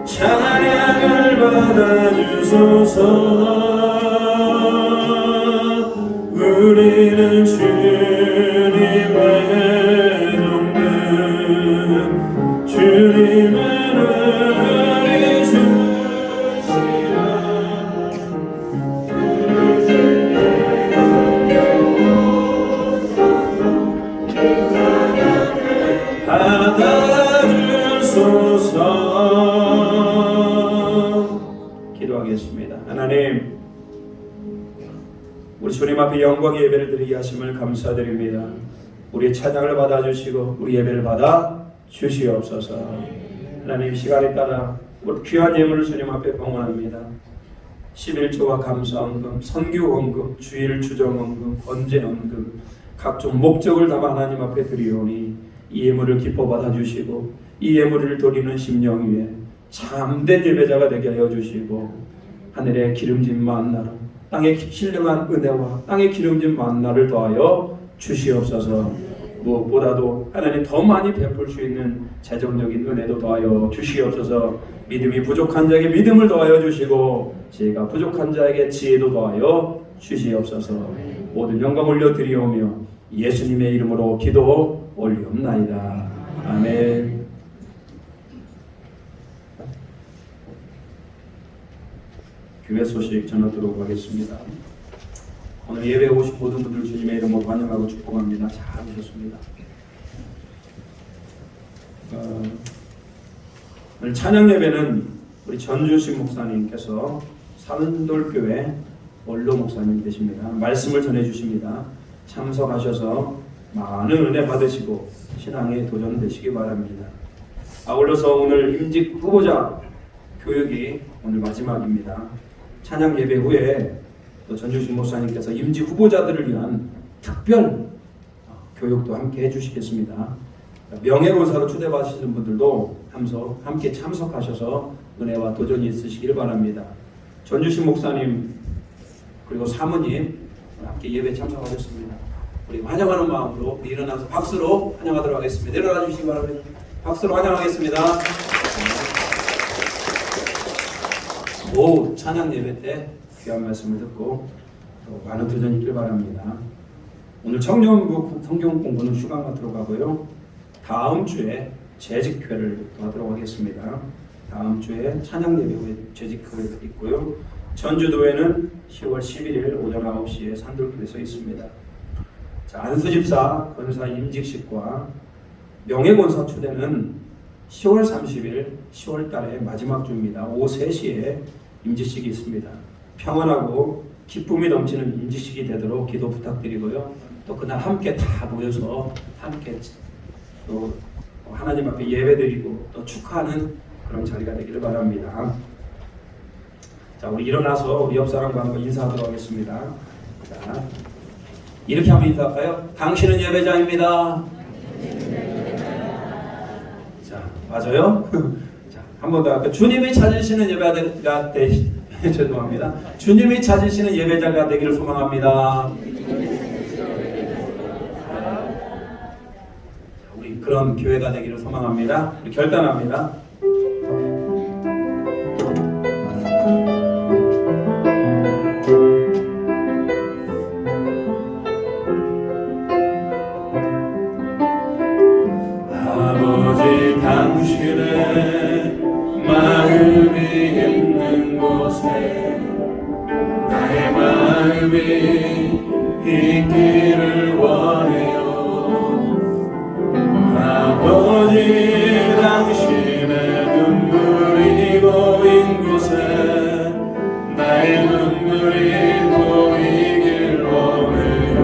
찬양을 받아주소서. 우리는 주님의 종들 주님은 우리 주시라. 받아주소서. 기도하겠습니다. 하나님 우리 주님 앞에 영광의 예배를 드리게 하심을 감사드립니다. 우리의 찬양을 받아주시고 우리 예배를 받아 주시옵소서. 하나님 시간에 따라 우리 귀한 예물을 주님 앞에 봉헌합니다. 11조와 감사헌금, 선교헌금, 주일 주정헌금, 번제헌금 각종 목적을 담아 하나님 앞에 드리오니 이 예물을 기뻐 받아주시고 이 예물을 드리는 심령 위에 참된 예배자가 되게 하여 주시고 하늘의 기름진 만나로 땅의 신령한 은혜와 땅의 기름진 만나를 더하여 주시옵소서. 무엇보다도 하나님 더 많이 베풀 수 있는 재정적인 은혜도 더하여 주시옵소서. 믿음이 부족한 자에게 믿음을 더하여 주시고 지혜가 부족한 자에게 지혜도 더하여 주시옵소서. 모든 영광 올려드리오며 예수님의 이름으로 기도 올리옵나이다. 아멘. 교회 소식 전하도록 하겠습니다. 오늘 예배에 오신 모든 분들 주님의 이름으로 환영하고 축복합니다. 잘 오셨습니다. 오늘 찬양 예배는 우리 전주식 목사님께서 산돌교회 원로 목사님 되십니다. 말씀을 전해 주십니다. 참석하셔서 많은 은혜 받으시고 신앙에 도전되시기 바랍니다. 아울러서 오늘 임직 후보자 교육이 오늘 마지막입니다. 찬양 예배 후에 또 전주식 목사님께서 임직 후보자들을 위한 특별 교육도 함께 해주시겠습니다. 명예로사로 초대받으시는 분들도 함께 참석하셔서 은혜와 도전이 있으시길 바랍니다. 전주식 목사님 그리고 사모님 함께 예배 참석하셨습니다. 우리 환영하는 마음으로 일어나서 박수로 환영하도록 하겠습니다. 내려가 주시기 바랍니다. 박수로 환영하겠습니다. 오 찬양 예배 때 귀한 말씀을 듣고 또 많은 도전이 있길 바랍니다. 오늘 청년부 성경 공부는 휴가가 들어가고요. 다음 주에 재직회를 하도록 하겠습니다. 다음 주에 찬양 예배 후에 재직회가 있고요. 전주도에는 10월 11일 오전 9시에 산돌교에서 있습니다. 자, 안수집사 권사 임직식과 명예권사 추대는 10월 30일 10월 달의 마지막 주입니다. 오후 3시에 임직식이 있습니다. 평안하고 기쁨이 넘치는 임직식이 되도록 기도 부탁드리고요. 또 그날 함께 다 모여서 함께 또 하나님 앞에 예배드리고 또 축하하는 그런 자리가 되기를 바랍니다. 자, 우리 일어나서 우리 옆 사람과 한번 인사하도록 하겠습니다. 자, 이렇게 한번 인사할까요? 당신은 예배자입니다. 자, 맞아요? 자, 한 번 더 할까요? 주님이 찾으시는 예배자가 죄송합니다. 주님이 찾으시는 예배자가 되기를 소망합니다. 우리 그런 교회가 되기를 소망합니다. 우리 결단합니다. 아버지 당신의 마음이 있는 곳에 나의 마음이 있기를 원해요. 아버지 당신의 눈물이 고인 곳에 나의 눈물이 고이길 원해요.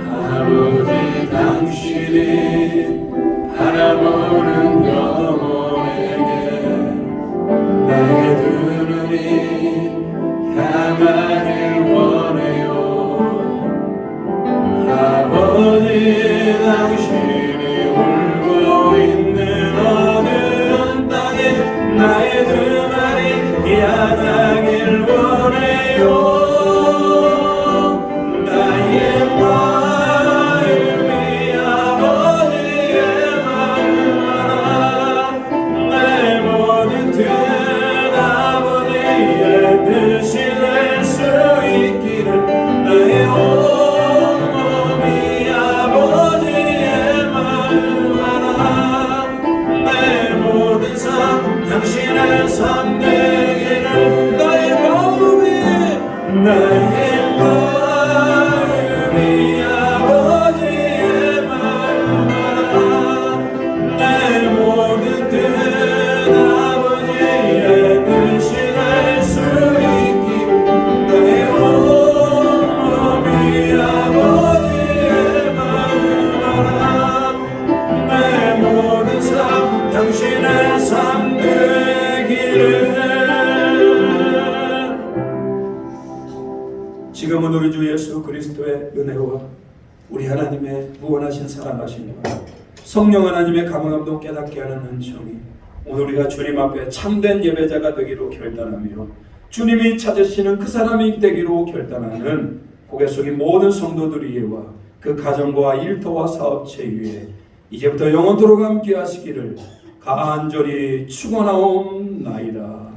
아버지 당신이 바라보는 영혼에게 나의 두 눈이 향하길 원해요. 아버지 당신이 울고 있는 어느 땅에 나의 두 말이 향하길 원해요. 나의 마음이 아버지의 마음 알아. 내 모든 뜻 아버지의 뜻이 될 수 있기를 나의 온몸이 아버지의 마음 알아. 내 모든 삶 당신의 삶 되기를 나의 마음이 아버지의 마음 알아. 내 모든 뜻 아버지의 뜻이 될 수 있기 나의 온몸이 아버지의 마음 알아. 내 모든 삶 당신의 삶 되기를. 지금은 우리 주 예수 그리스도의 은혜와 우리 하나님의 무한하신 사랑하심과 성령 하나님의 감화감동 깨닫게 하는 은총이 오늘 우리가 주님 앞에 참된 예배자가 되기로 결단하며 주님이 찾으시는 그 사람이 되기로 결단하는 고개 속의 모든 성도들 위에와 그 가정과 일터와 사업체 위에 이제부터 영원토록 함께 하시기를 간절히 축원하옵나이다.